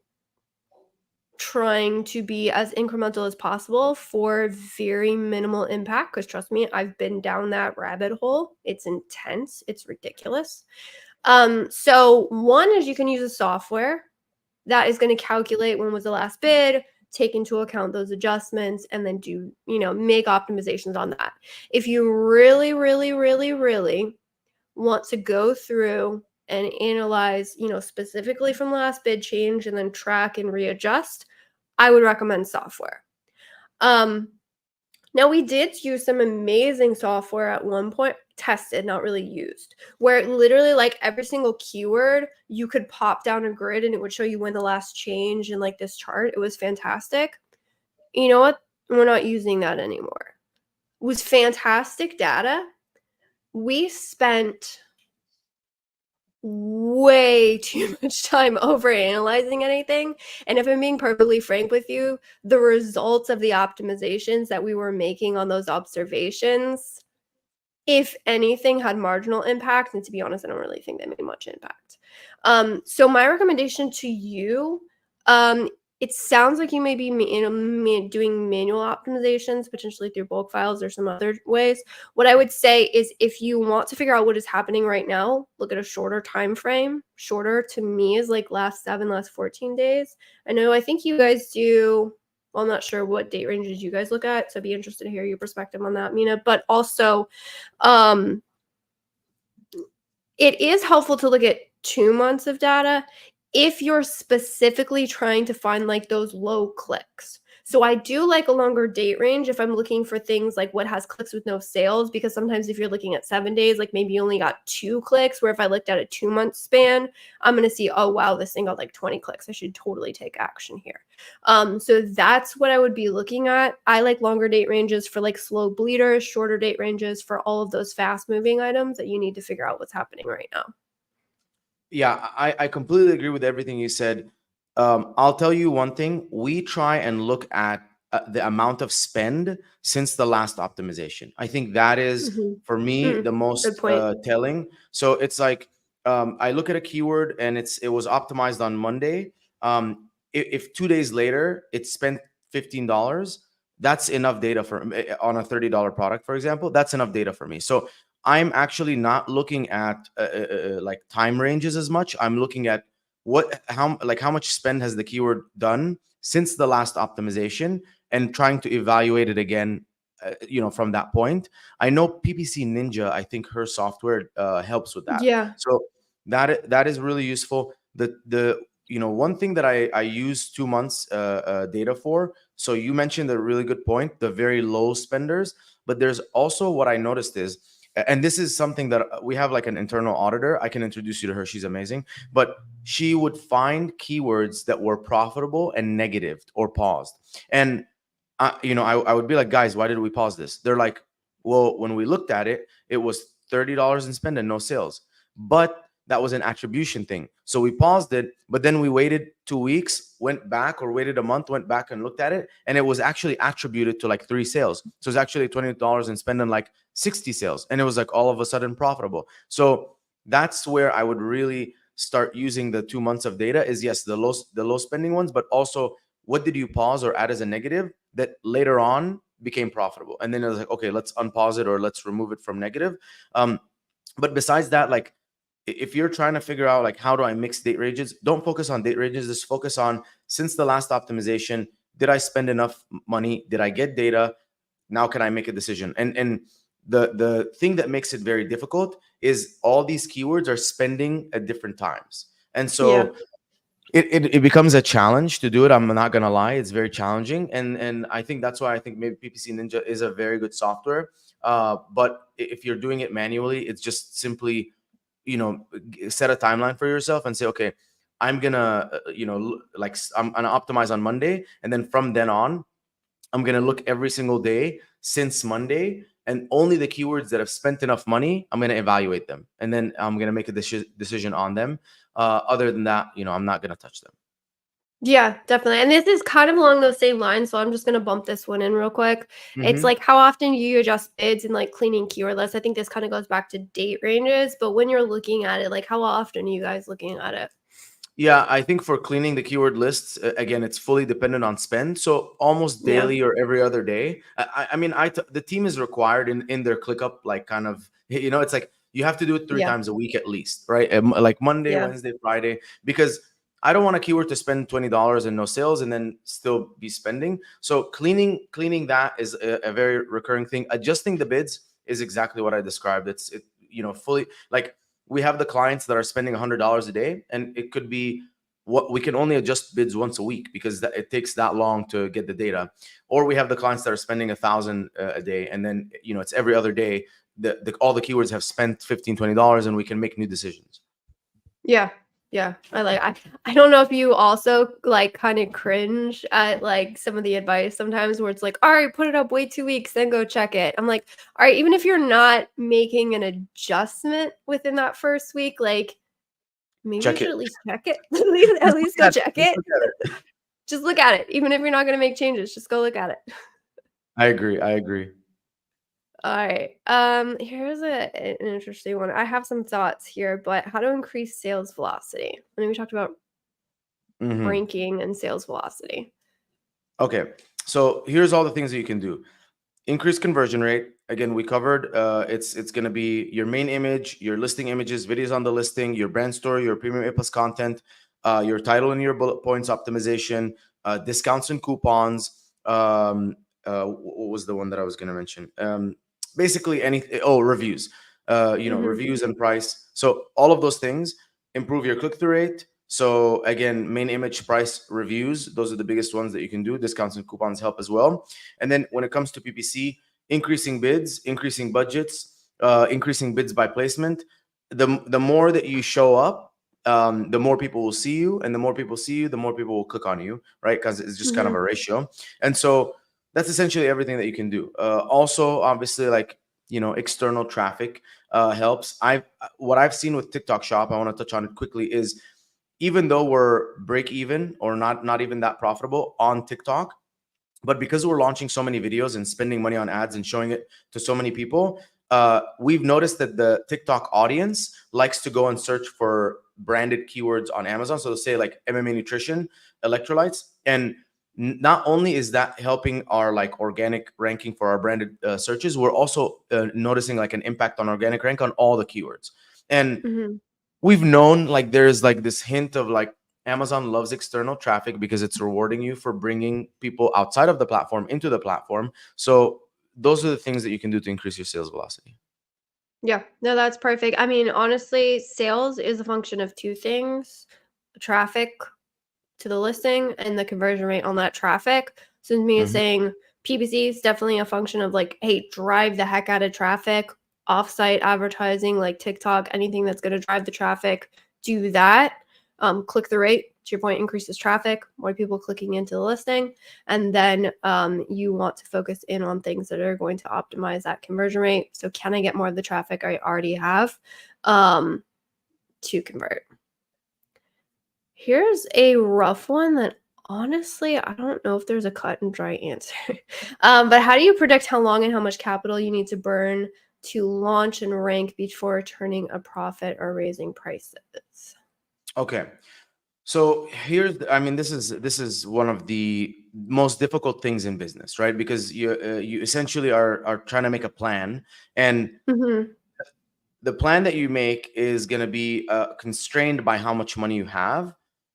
trying to be as incremental as possible for very minimal impact, because trust me, I've been down that rabbit hole. It's intense. It's ridiculous. So one is you can use a software that is going to calculate when was the last bid, take into account those adjustments, and then do, make optimizations on that. If you really, really, really, really want to go through and analyze, specifically from the last bid change and then track and readjust, I would recommend software. Now we did use some amazing software at one point, tested, not really used, where it literally like every single keyword, you could pop down a grid and it would show you when the last change in like this chart. It was fantastic. You know what? We're not using that anymore. It was fantastic data. We spent way too much time over analyzing anything. And if I'm being perfectly frank with you, the results of the optimizations that we were making on those observations, if anything, had marginal impact. And to be honest, I don't really think they made much impact. So my recommendation to you, it sounds like you may be doing manual optimizations, potentially through bulk files or some other ways. What I would say is, if you want to figure out what is happening right now, look at a shorter time frame. Shorter to me is like last 14 days. I think you guys do. Well, I'm not sure what date ranges you guys look at, so I'd be interested to hear your perspective on that, Mina. But also, it is helpful to look at 2 months of data if you're specifically trying to find like those low clicks. So I do like a longer date range if I'm looking for things like what has clicks with no sales, because sometimes if you're looking at 7 days, like maybe you only got 2 clicks, where if I looked at a 2 month span, I'm going to see, oh, wow, this thing got like 20 clicks. I should totally take action here. So that's what I would be looking at. I like longer date ranges for like slow bleeders, shorter date ranges for all of those fast moving items that you need to figure out what's happening right now. Yeah, I completely agree with everything you said. I'll tell you one thing. We try and look at the amount of spend since the last optimization. I think that is, for me, the most telling. So it's like, I look at a keyword and it was optimized on Monday. If 2 days later it spent $15, that's enough data for on a $30 product, for example. That's enough data for me. So I'm actually not looking at like time ranges as much. I'm looking at how much spend has the keyword done since the last optimization, and trying to evaluate it again, from that point. I know PPC Ninja, I think her software helps with that. Yeah. So that is really useful. The one thing that I use 2 months data for. So you mentioned a really good point, the very low spenders, but there's also what I noticed is, and this is something that we have like an internal auditor. I can introduce you to her. She's amazing. But she would find keywords that were profitable and negative or paused. And I would be like, guys, why did we pause this? They're like, well, when we looked at it, it was $30 in spend and no sales. But that was an attribution thing. So we paused it, but then we waited 2 weeks, went back, or waited a month, went back and looked at it. And it was actually attributed to like 3 sales. So it's actually $20 in spend and like 60 sales. And it was like all of a sudden profitable. So that's where I would really start using the 2 months of data is, yes, the low spending ones, but also what did you pause or add as a negative that later on became profitable? And then it was like, okay, let's unpause it or let's remove it from negative. But besides that, like if you're trying to figure out like how do I mix date ranges, don't focus on date ranges. Just focus on, since the last optimization, did I spend enough money? Did I get data? Now can I make a decision? And the thing that makes it very difficult is all these keywords are spending at different times. And so it becomes a challenge to do it. I'm not gonna lie, it's very challenging, and I think that's why I think maybe PPC Ninja is a very good software. But if you're doing it manually, it's just simply, set a timeline for yourself and say, okay, I'm gonna, I'm gonna optimize on Monday, and then from then on, I'm gonna look every single day since Monday, and only the keywords that have spent enough money, I'm gonna evaluate them, and then I'm gonna make a decision on them. Other than that, I'm not gonna touch them. Yeah, definitely. And this is kind of along those same lines, so I'm just gonna bump this one in real quick. It's Mhm. like, how often do you adjust bids and like cleaning keyword lists? I think this kind of goes back to date ranges, but when you're looking at it, like how often are you guys looking at it? Yeah, I think for cleaning the keyword lists, again, it's fully dependent on spend. So almost Yeah. daily or every other day. I mean, the team is required in their ClickUp, like kind of, it's like you have to do it 3 Yeah. times a week at least, right? Like Monday, Yeah. Wednesday, Friday, because I don't want a keyword to spend $20 and no sales and then still be spending. So cleaning that is a very recurring thing. Adjusting the bids is exactly what I described. Fully like, we have the clients that are spending $100 a day, and it could be what we can only adjust bids once a week because it takes that long to get the data. Or we have the clients that are spending 1,000 a day, and then it's every other day. All the keywords have spent $15-20, and we can make new decisions. Yeah. Yeah. I don't know if you also like kind of cringe at like some of the advice sometimes where it's like, all right, put it up, wait 2 weeks, then go check it. I'm like, all right, even if you're not making an adjustment within that first week, like maybe you Check should it. at least check it. At least go check it. Just look at it. Just look at it. Even if you're not going to make changes, just go look at it. I agree. All right. Here's an interesting one. I have some thoughts here, but how to increase sales velocity. I mean, we talked about Mhm. ranking and sales velocity. Okay, so here's all the things that you can do. Increase conversion rate. Again, we covered it's going to be your main image, your listing images, videos on the listing, your brand story, your premium A+ content, your title and your bullet points optimization, discounts and coupons. What was the one that I was going to mention? Basically anything. Oh, reviews. Reviews and price. So all of those things improve your click-through rate. So again, main image, price, reviews, those are the biggest ones that you can do. Discounts and coupons help as well. And then when it comes to PPC, increasing bids, increasing budgets, increasing bids by placement. The more that you show up, the more people will see you, and the more people see you, the more people will click on you, right? Because it's just kind of a ratio. And so that's essentially everything that you can do. Also, obviously, like external traffic helps. What I've seen with TikTok Shop, I want to touch on it quickly, is even though we're break even or not even that profitable on TikTok, but because we're launching so many videos and spending money on ads and showing it to so many people, we've noticed that the TikTok audience likes to go and search for branded keywords on Amazon. So they'll say like MMA nutrition, electrolytes. And not only is that helping our like organic ranking for our branded searches, we're also noticing like an impact on organic rank on all the keywords. And we've known like there's like this hint of like Amazon loves external traffic because it's rewarding you for bringing people outside of the platform into the platform. So those are the things that you can do to increase your sales velocity. Yeah, no, that's perfect. I mean, honestly, sales is a function of 2 things: traffic to the listing and the conversion rate on that traffic. So me is Mhm. saying PPC is definitely a function of like, hey, drive the heck out of traffic, offsite advertising like TikTok, anything that's going to drive the traffic, do that. Click the rate, to your point, increases traffic, more people clicking into the listing. And then you want to focus in on things that are going to optimize that conversion rate. So can I get more of the traffic I already have to convert? Here's a rough one that honestly, I don't know if there's a cut and dry answer. But how do you predict how long and how much capital you need to burn to launch and rank before turning a profit or raising prices? Okay. So I mean, this is one of the most difficult things in business, right? Because you essentially are trying to make a plan, and the plan that you make is going to be constrained by how much money you have.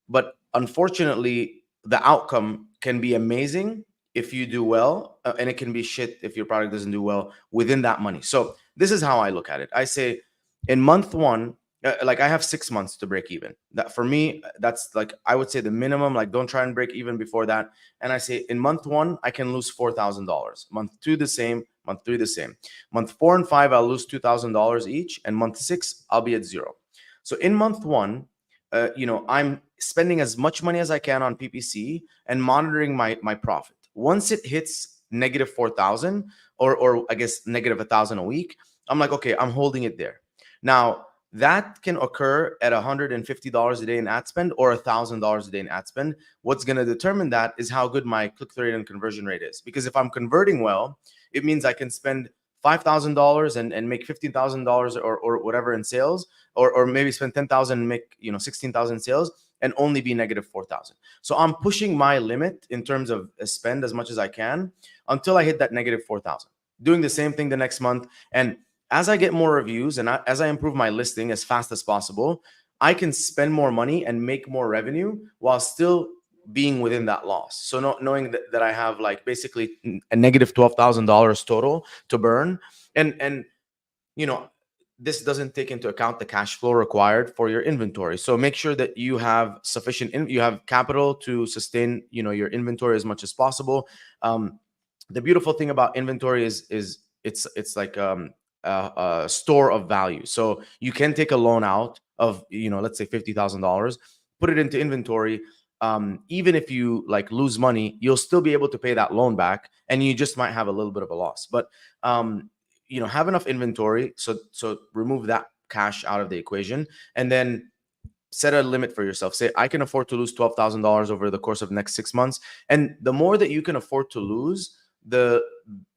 But unfortunately, the outcome can be amazing if you do well, and it can be shit if your product doesn't do well within that money. So this is how I look at it. I say in month one, like I have 6 months to break even. That for me, that's like I would say the minimum. Like don't try and break even before that. And I say in month one, I can lose $4,000. Month two, the same. Month three, the same. Month 4 and 5, I'll lose $2,000 each, and month 6, I'll be at zero. So in month one, I'm spending as much money as I can on PPC and monitoring my profit. Once it hits negative 4,000 or I guess negative 1,000 a week, I'm like, okay, I'm holding it there. Now that can occur at $150 a day in ad spend or $1,000 a day in ad spend. What's going to determine that is how good my click-through rate and conversion rate is. Because if I'm converting well, it means I can spend $5,000 and make $15,000 or whatever in sales, or maybe spend $10,000 and make 16,000 sales and only be negative 4,000. So I'm pushing my limit in terms of spend as much as I can until I hit that negative 4,000. Doing the same thing the next month, and as I get more reviews and as I improve my listing as fast as possible, I can spend more money and make more revenue while still being within that loss. So knowing that I have like basically a negative $12,000 total to burn, and this doesn't take into account the cash flow required for your inventory. So make sure that you have sufficient you have capital to sustain your inventory as much as possible. The beautiful thing about inventory is it's like a store of value. So you can take a loan out of let's say $50,000, put it into inventory. Even if you like lose money, you'll still be able to pay that loan back, and you just might have a little bit of a loss. But have enough inventory, so remove that cash out of the equation, and then set a limit for yourself. Say, I can afford to lose $12,000 over the course of the next 6 months. And the more that you can afford to lose, the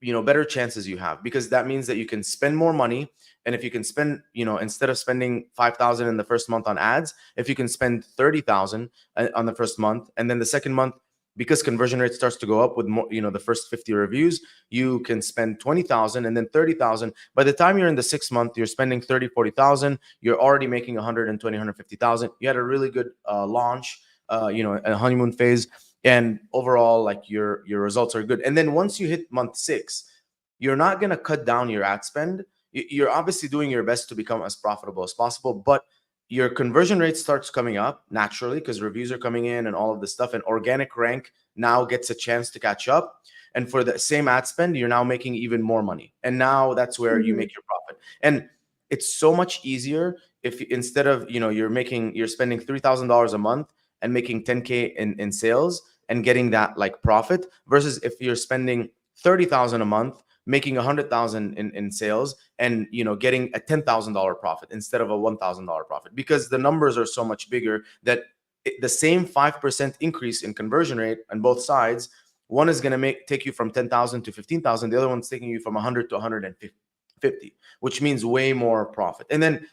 better chances you have, because that means that you can spend more money. And if you can spend, instead of spending 5,000 in the first month on ads, if you can spend 30,000 on the first month, and then the second month, because conversion rate starts to go up with more, the first 50 reviews, you can spend 20,000 and then 30,000. By the time you're in the 6th month, you're spending 30, 40,000. You're already making 120, 150,000. You had a really good launch, a honeymoon phase. And overall, like your results are good. And then once you hit month 6, you're not going to cut down your ad spend. You're obviously doing your best to become as profitable as possible, but your conversion rate starts coming up naturally because reviews are coming in and all of this stuff. And organic rank now gets a chance to catch up. And for the same ad spend, you're now making even more money. And now that's where you make your profit. And it's so much easier if instead of, you're spending $3,000 a month and making 10K in sales and getting that like profit, versus if you're spending 30,000 a month, making 100,000 in sales, and getting a $10,000 profit instead of a $1,000 profit, because the numbers are so much bigger that the same 5% increase in conversion rate on both sides, one is going to take you from 10,000 to 15,000, the other one's taking you from 100 to 150, which means way more profit. And then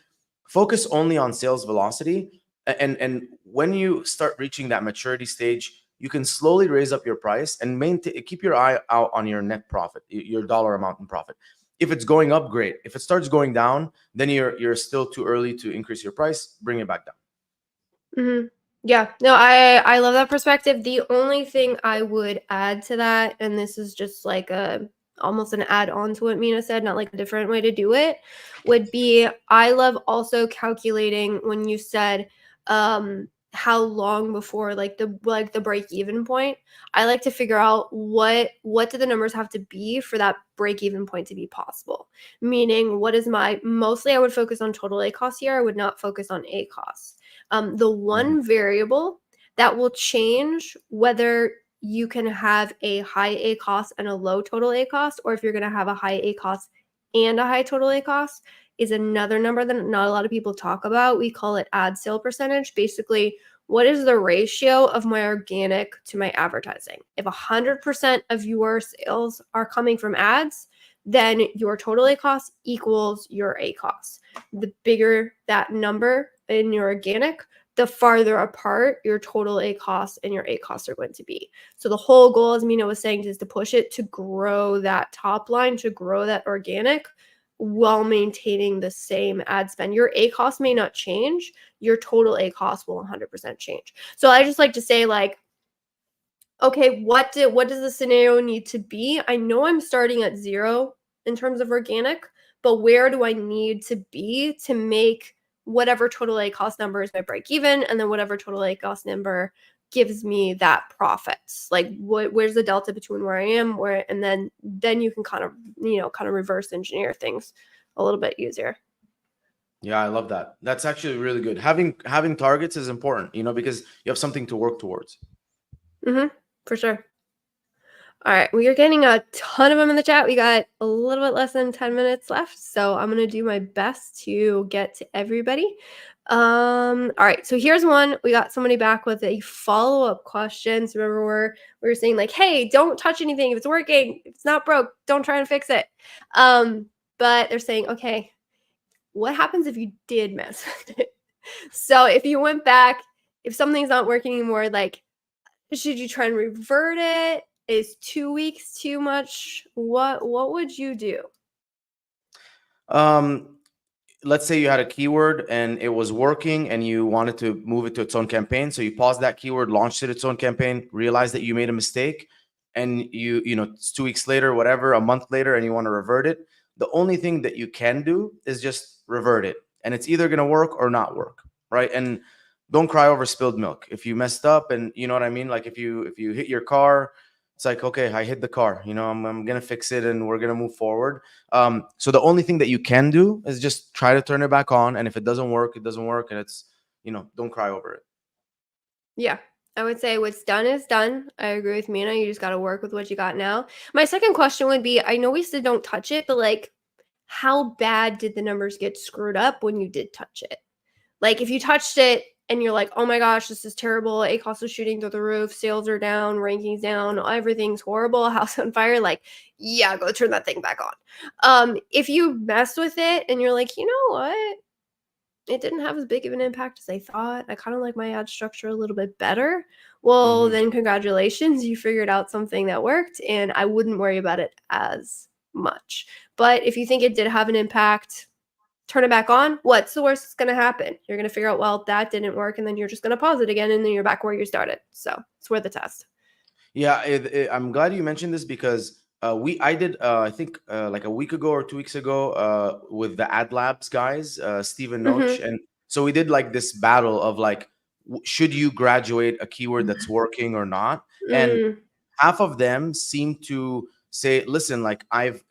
focus only on sales velocity, and when you start reaching that maturity stage, you can slowly raise up your price and keep your eye out on your net profit, your dollar amount in profit. If it's going up, great. If it starts going down, then you're still too early to increase your price. Bring it back down. Yeah, no, I love that perspective. The only thing I would add to that, and this is just like almost an add on to what Mina said, not like a different way to do it, would be I love also calculating when you said how long before like the break even point. I like to figure out what do the numbers have to be for that break even point to be possible. Meaning, what is mostly I would focus on total ACoS here. I would not focus on ACoS. The one variable that will change whether you can have a high ACoS and a low total ACoS, or if you're going to have a high ACoS and a high total ACoS, is another number that not a lot of people talk about. We call it ad sale percentage. Basically, what is the ratio of my organic to my advertising? If 100% of your sales are coming from ads, then your total ACoS equals your ACoS. The bigger that number in your organic, the farther apart your total ACoS and your ACoS are going to be. So the whole goal, as Mina was saying, is to push it to grow that top line, to grow that organic while maintaining the same ad spend. Your ACoS may not change, your total ACoS will 100% change. So I just like to say, like, okay, what does the scenario need to be? I know I'm starting at 0 in terms of organic, but where do I need to be to make whatever total ACoS number is my break even, and then whatever total ACoS number gives me that profits? Like, where's the delta between where I am, and then you can kind of reverse engineer things a little bit easier. Yeah, I love that. That's actually really good. Having targets is important, because you have something to work towards. For sure. All right, we are getting a ton of them in the chat. We got a little bit less than 10 minutes left, so I'm going to do my best to get to everybody. All right, so here's one. We got somebody back with a follow-up question. So remember, we were saying, like, hey, don't touch anything. If it's working, if it's not broke, don't try and fix it. But they're saying, okay, what happens if you did mess with it? So if you went back, if something's not working anymore, like, should you try and revert it? Is 2 weeks too much? What would you do? Let's say you had a keyword and it was working and you wanted to move it to its own campaign. So you paused that keyword, launched it its own campaign, realized that you made a mistake, and it's 2 weeks later, whatever, a month later, and you want to revert it. The only thing that you can do is just revert it. And it's either going to work or not work, right? And don't cry over spilled milk. If you messed up, and you know what I mean? Like if you hit your car, it's like, okay, I hit the car, I'm going to fix it and we're going to move forward. So the only thing that you can do is just try to turn it back on. And if it doesn't work, it doesn't work. And it's, don't cry over it. Yeah, I would say what's done is done. I agree with Mina. You just got to work with what you got now. My second question would be, I know we said don't touch it, but like, how bad did the numbers get screwed up when you did touch it? Like if you touched it and you're like, oh my gosh, this is terrible. ACoS is shooting through the roof. Sales are down, rankings down, everything's horrible, house on fire. Like, yeah, go turn that thing back on. If you mess with it and you're like, you know what? It didn't have as big of an impact as I thought. I kind of like my ad structure a little bit better. Well, then congratulations. You figured out something that worked, and I wouldn't worry about it as much. But if you think it did have an impact, turn it back on. What's the worst that's going to happen? You're going to figure out, well, that didn't work, and then you're just going to pause it again, and then you're back where you started. So it's worth the test. Yeah, I'm glad you mentioned this because I did I think like a week ago or 2 weeks ago with the Ad Labs guys, Steve and Noach, and so we did like this battle of like, should you graduate a keyword that's working or not? And half of them seem to say, listen, like I've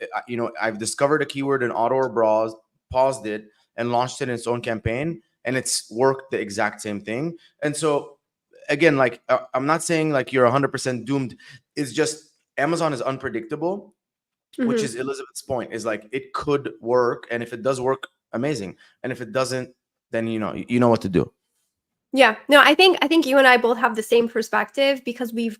discovered a keyword in auto or bras, paused it and launched it in its own campaign, and it's worked the exact same thing. And so again, like I'm not saying like you're 100% doomed. It's just Amazon is unpredictable, which is Elizabeth's point, is like it could work, and if it does work, amazing, and if it doesn't, then you know what to do. Yeah, no, I think you and I both have the same perspective because we've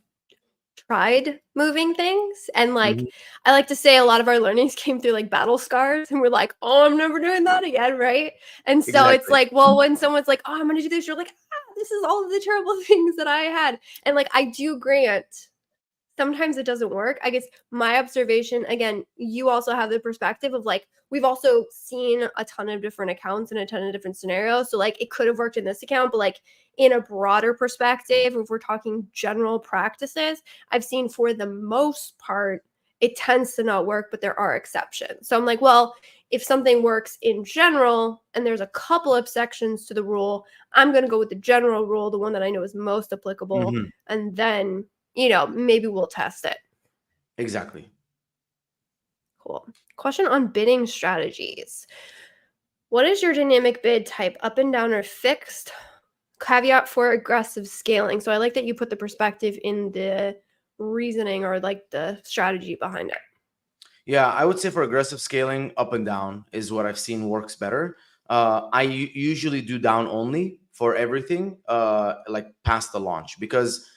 tried moving things, and like I like to say a lot of our learnings came through like battle scars, and we're like, oh, I'm never doing that again, right? And so it's like, well, when someone's like, oh, I'm gonna do this, you're like, this is all of the terrible things that I had. And like I do grant sometimes it doesn't work. I guess my observation, again, you also have the perspective of like, we've also seen a ton of different accounts and a ton of different scenarios. So like it could have worked in this account, but like in a broader perspective, if we're talking general practices, I've seen for the most part, it tends to not work, but there are exceptions. So I'm like, well, if something works in general and there's a couple exceptions to the rule, I'm going to go with the general rule, the one that I know is most applicable. Mhm. And then, you know, maybe we'll test it. Exactly. Cool. Question on bidding strategies. What is your dynamic bid type, up and down or fixed? Caveat for aggressive scaling. So I like that you put the perspective in the reasoning or like the strategy behind it. Yeah, I would say for aggressive scaling, up and down is what I've seen works better. I usually do down only for everything, like past the launch, because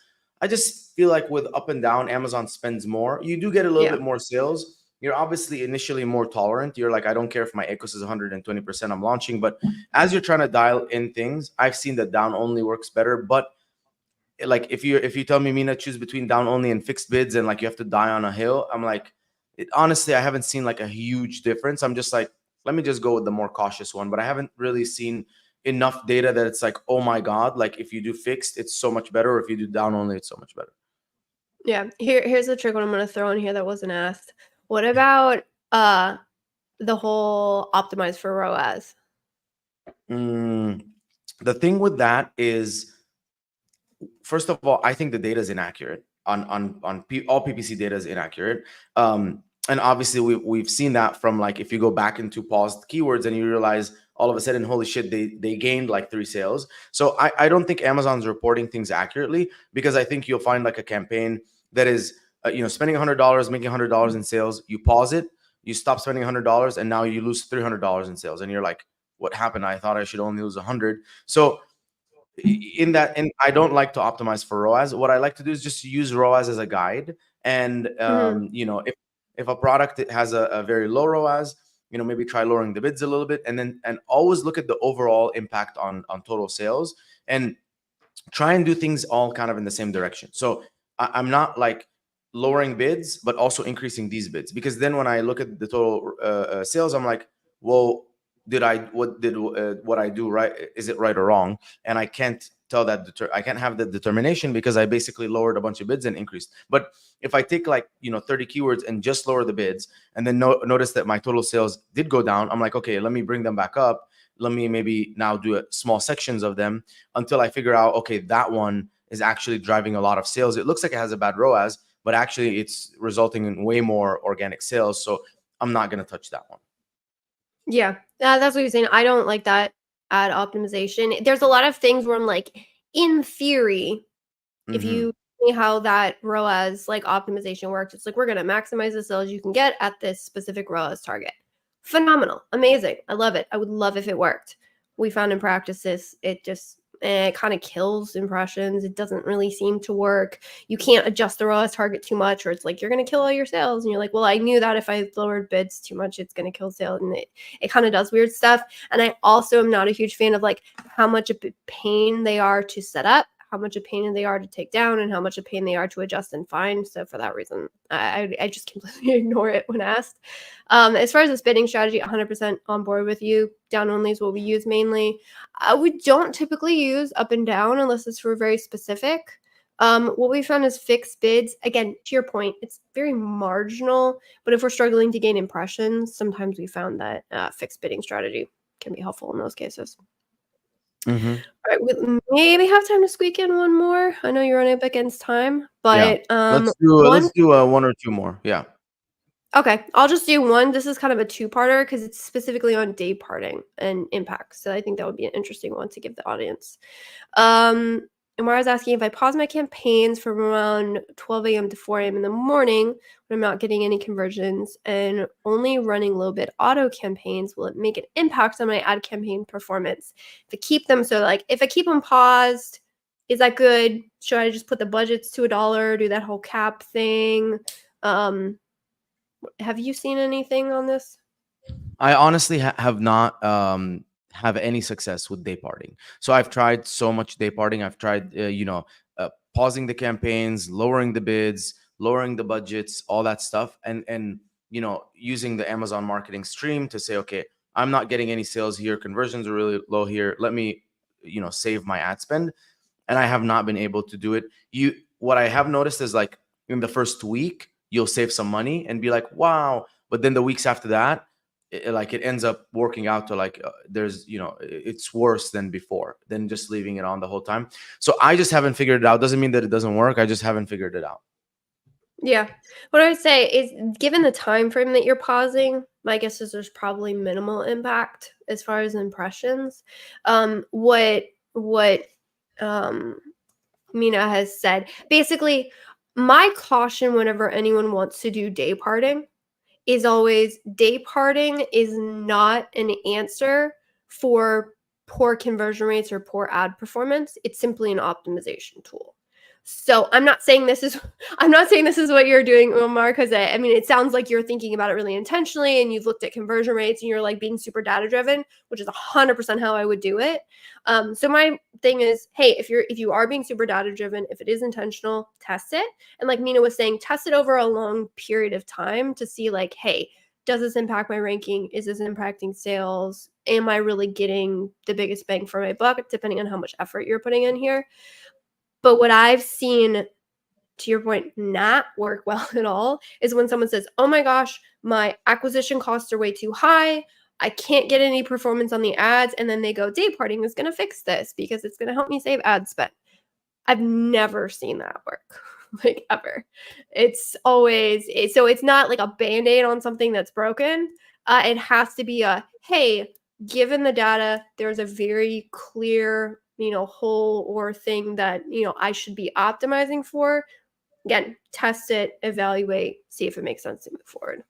I just feel like with up and down, Amazon spends more. You do get a little Yeah. bit more sales. You're obviously initially more tolerant. You're like, I don't care if my ECOS is 120%, I'm launching. But as you're trying to dial in things, I've seen that down only works better. But like if you tell me, Mina, choose between down only and fixed bids, and like you have to die on a hill, I'm like, honestly, I haven't seen like a huge difference. I'm just like, let me just go with the more cautious one. But I haven't really seen enough data that it's like, oh my god, like if you do fixed, it's so much better, or if you do down only, it's so much better. Yeah. Here's the trick one I'm going to throw in here that wasn't asked. What about the whole optimize for ROAS? The thing with that is, first of all, I think the data is inaccurate all PPC data is inaccurate. And obviously we've seen that from, like, if you go back into paused keywords and you realize all of a sudden, holy shit, they gained like 3 sales. So I don't think Amazon's reporting things accurately, because I think you'll find like a campaign that is spending $100, making $100 in sales. You pause it, you stop spending $100, and now you lose $300 in sales, and you're like, what happened? I thought I should only lose 100. So in that, and I don't like to optimize for ROAS. What I like to do is just use ROAS as a guide. And if a product has a very low ROAS, maybe try lowering the bids a little bit, and always look at the overall impact on total sales, and try and do things all kind of in the same direction. So I'm not like lowering bids, but also increasing these bids, because then when I look at the total sales, I'm like, well, what I do right? Is it right or wrong? And I can't tell that I can't have the determination, because I basically lowered a bunch of bids and increased. But if I take like 30 keywords and just lower the bids, and then notice that my total sales did go down, I'm like, okay, let me bring them back up. Let me maybe now do small sections of them until I figure out, okay, that one is actually driving a lot of sales. It looks like it has a bad ROAS, but actually it's resulting in way more organic sales. So I'm not going to touch that one. Yeah, that's what you're saying. I don't like that ad optimization. There's a lot of things where I'm like, in theory, if you see how that ROAS like optimization works, it's like, we're going to maximize the sales you can get at this specific ROAS target. Phenomenal. Amazing. I love it. I would love if it worked. We found in practice this, it just it kind of kills impressions. It doesn't really seem to work. You can't adjust the ROAS target too much, or it's like, you're going to kill all your sales. And you're like, well, I knew that if I lowered bids too much, it's going to kill sales. And it kind of does weird stuff. And I also am not a huge fan of like how much of a pain they are to set up, how much a pain they are to take down, and how much a pain they are to adjust and find. So for that reason, I just completely ignore it when asked. As far as this bidding strategy, 100% on board with you. Down only is what we use mainly. We don't typically use up and down unless it's for very specific. What we found is fixed bids. Again, to your point, it's very marginal, but if we're struggling to gain impressions, sometimes we found that fixed bidding strategy can be helpful in those cases. All right, we maybe have time to squeak in one more. I know you're running up against time, but let's do 1 or 2 more. Yeah. Okay, I'll just do one. This is kind of a 2-parter because it's specifically on day parting and impact. So I think that would be an interesting one to give the audience. And where I was asking, if I pause my campaigns from around 12 a.m. to 4 a.m. in the morning when I'm not getting any conversions and only running low bid auto campaigns, will it make an impact on my ad campaign performance? If I keep them, so like if I keep them paused, is that good? Should I just put the budgets to $1, do that whole cap thing? Have you seen anything on this? I honestly have not have any success with day parting. So I've tried so much day parting. I've tried, pausing the campaigns, lowering the bids, lowering the budgets, all that stuff, and using the Amazon marketing stream to say, okay, I'm not getting any sales here. Conversions are really low here. Let me, save my ad spend. And I have not been able to do it. What I have noticed is, like, in the first week, you'll save some money and be like, wow. But then the weeks after that, like it ends up working out to like there's it's worse than before than just leaving it on the whole time. So I just haven't figured it out. Doesn't mean that it doesn't work. I just haven't figured it out. Yeah. What I would say is, given the time frame that you're pausing, my guess is there's probably minimal impact as far as impressions. What Mina has said, basically, my caution whenever anyone wants to do day parting is always, day parting is not an answer for poor conversion rates or poor ad performance. It's simply an optimization tool. So I'm not saying this is what you're doing, Omar, because I mean, it sounds like you're thinking about it really intentionally and you've looked at conversion rates and you're like being super data driven, which is 100% how I would do it. So my thing is, hey, if you are being super data driven, if it is intentional, test it. And like Mina was saying, test it over a long period of time to see like, hey, does this impact my ranking? Is this impacting sales? Am I really getting the biggest bang for my buck, depending on how much effort you're putting in here? But what I've seen, to your point, not work well at all is when someone says, oh my gosh, my acquisition costs are way too high. I can't get any performance on the ads. And then they go, day parting is going to fix this because it's going to help me save ad spend. I've never seen that work, like ever. It's always, so it's not like a Band-Aid on something that's broken. It has to be a, hey, given the data, there's a very clear hole or thing that, I should be optimizing for. Again, test it, evaluate, see if it makes sense to move forward.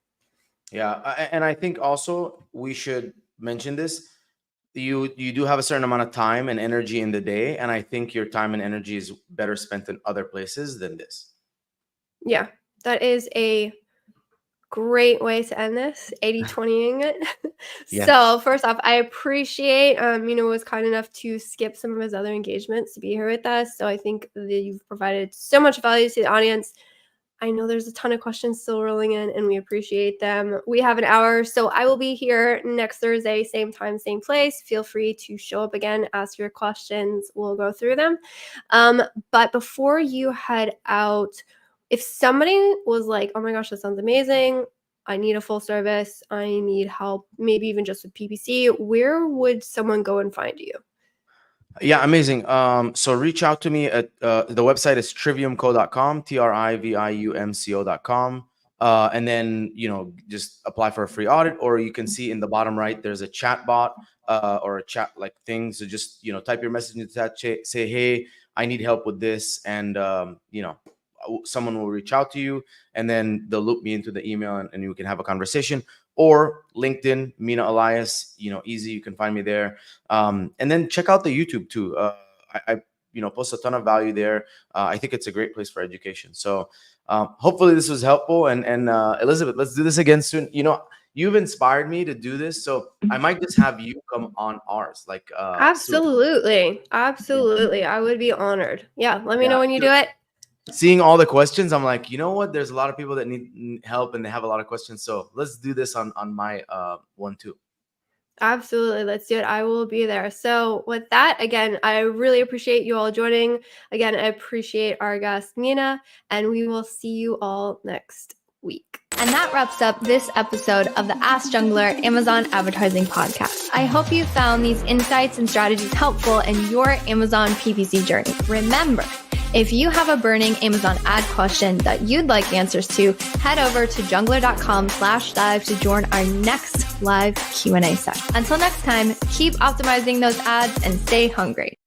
Yeah. And I think also we should mention this. You do have a certain amount of time and energy in the day. And I think your time and energy is better spent in other places than this. Yeah, that is a great way to end this, 80-20ing it. Yeah. So first off, I appreciate was kind enough to skip some of his other engagements to be here with us. So I think that you've provided so much value to the audience. I know there's a ton of questions still rolling in and we appreciate them. We have an hour, so I will be here next Thursday, same time, same place. Feel free to show up again, ask your questions. We'll go through them. But before you head out, if somebody was like, oh my gosh, that sounds amazing, I need a full service, I need help, maybe even just with PPC, where would someone go and find you? Yeah, amazing. So reach out to me at the website is triviumco.com, triviumco.com. And then, just apply for a free audit, or you can see in the bottom right, there's a chat bot or a chat like thing. So just, type your message into that, say, hey, I need help with this. And, someone will reach out to you and then they'll loop me into the email and you can have a conversation. Or LinkedIn, Mina Elias, easy. You can find me there. And then check out the YouTube too. I post a ton of value there. I think it's a great place for education. So hopefully this was helpful. And Elizabeth, let's do this again soon. You've inspired me to do this, so I might just have you come on ours. Like absolutely, absolutely. I would be honored. Yeah, let me know when you do it. Seeing all the questions, I'm like, there's a lot of people that need help and they have a lot of questions. So let's do this on my one too. Absolutely. Let's do it. I will be there. So with that, again, I really appreciate you all joining. Again, I appreciate our guest, Mina, and we will see you all next week. And that wraps up this episode of the Ask Junglr Amazon Advertising Podcast. I hope you found these insights and strategies helpful in your Amazon PPC journey. Remember, if you have a burning Amazon ad question that you'd like answers to, head over to junglr.com/live to join our next live Q&A session. Until next time, keep optimizing those ads and stay hungry.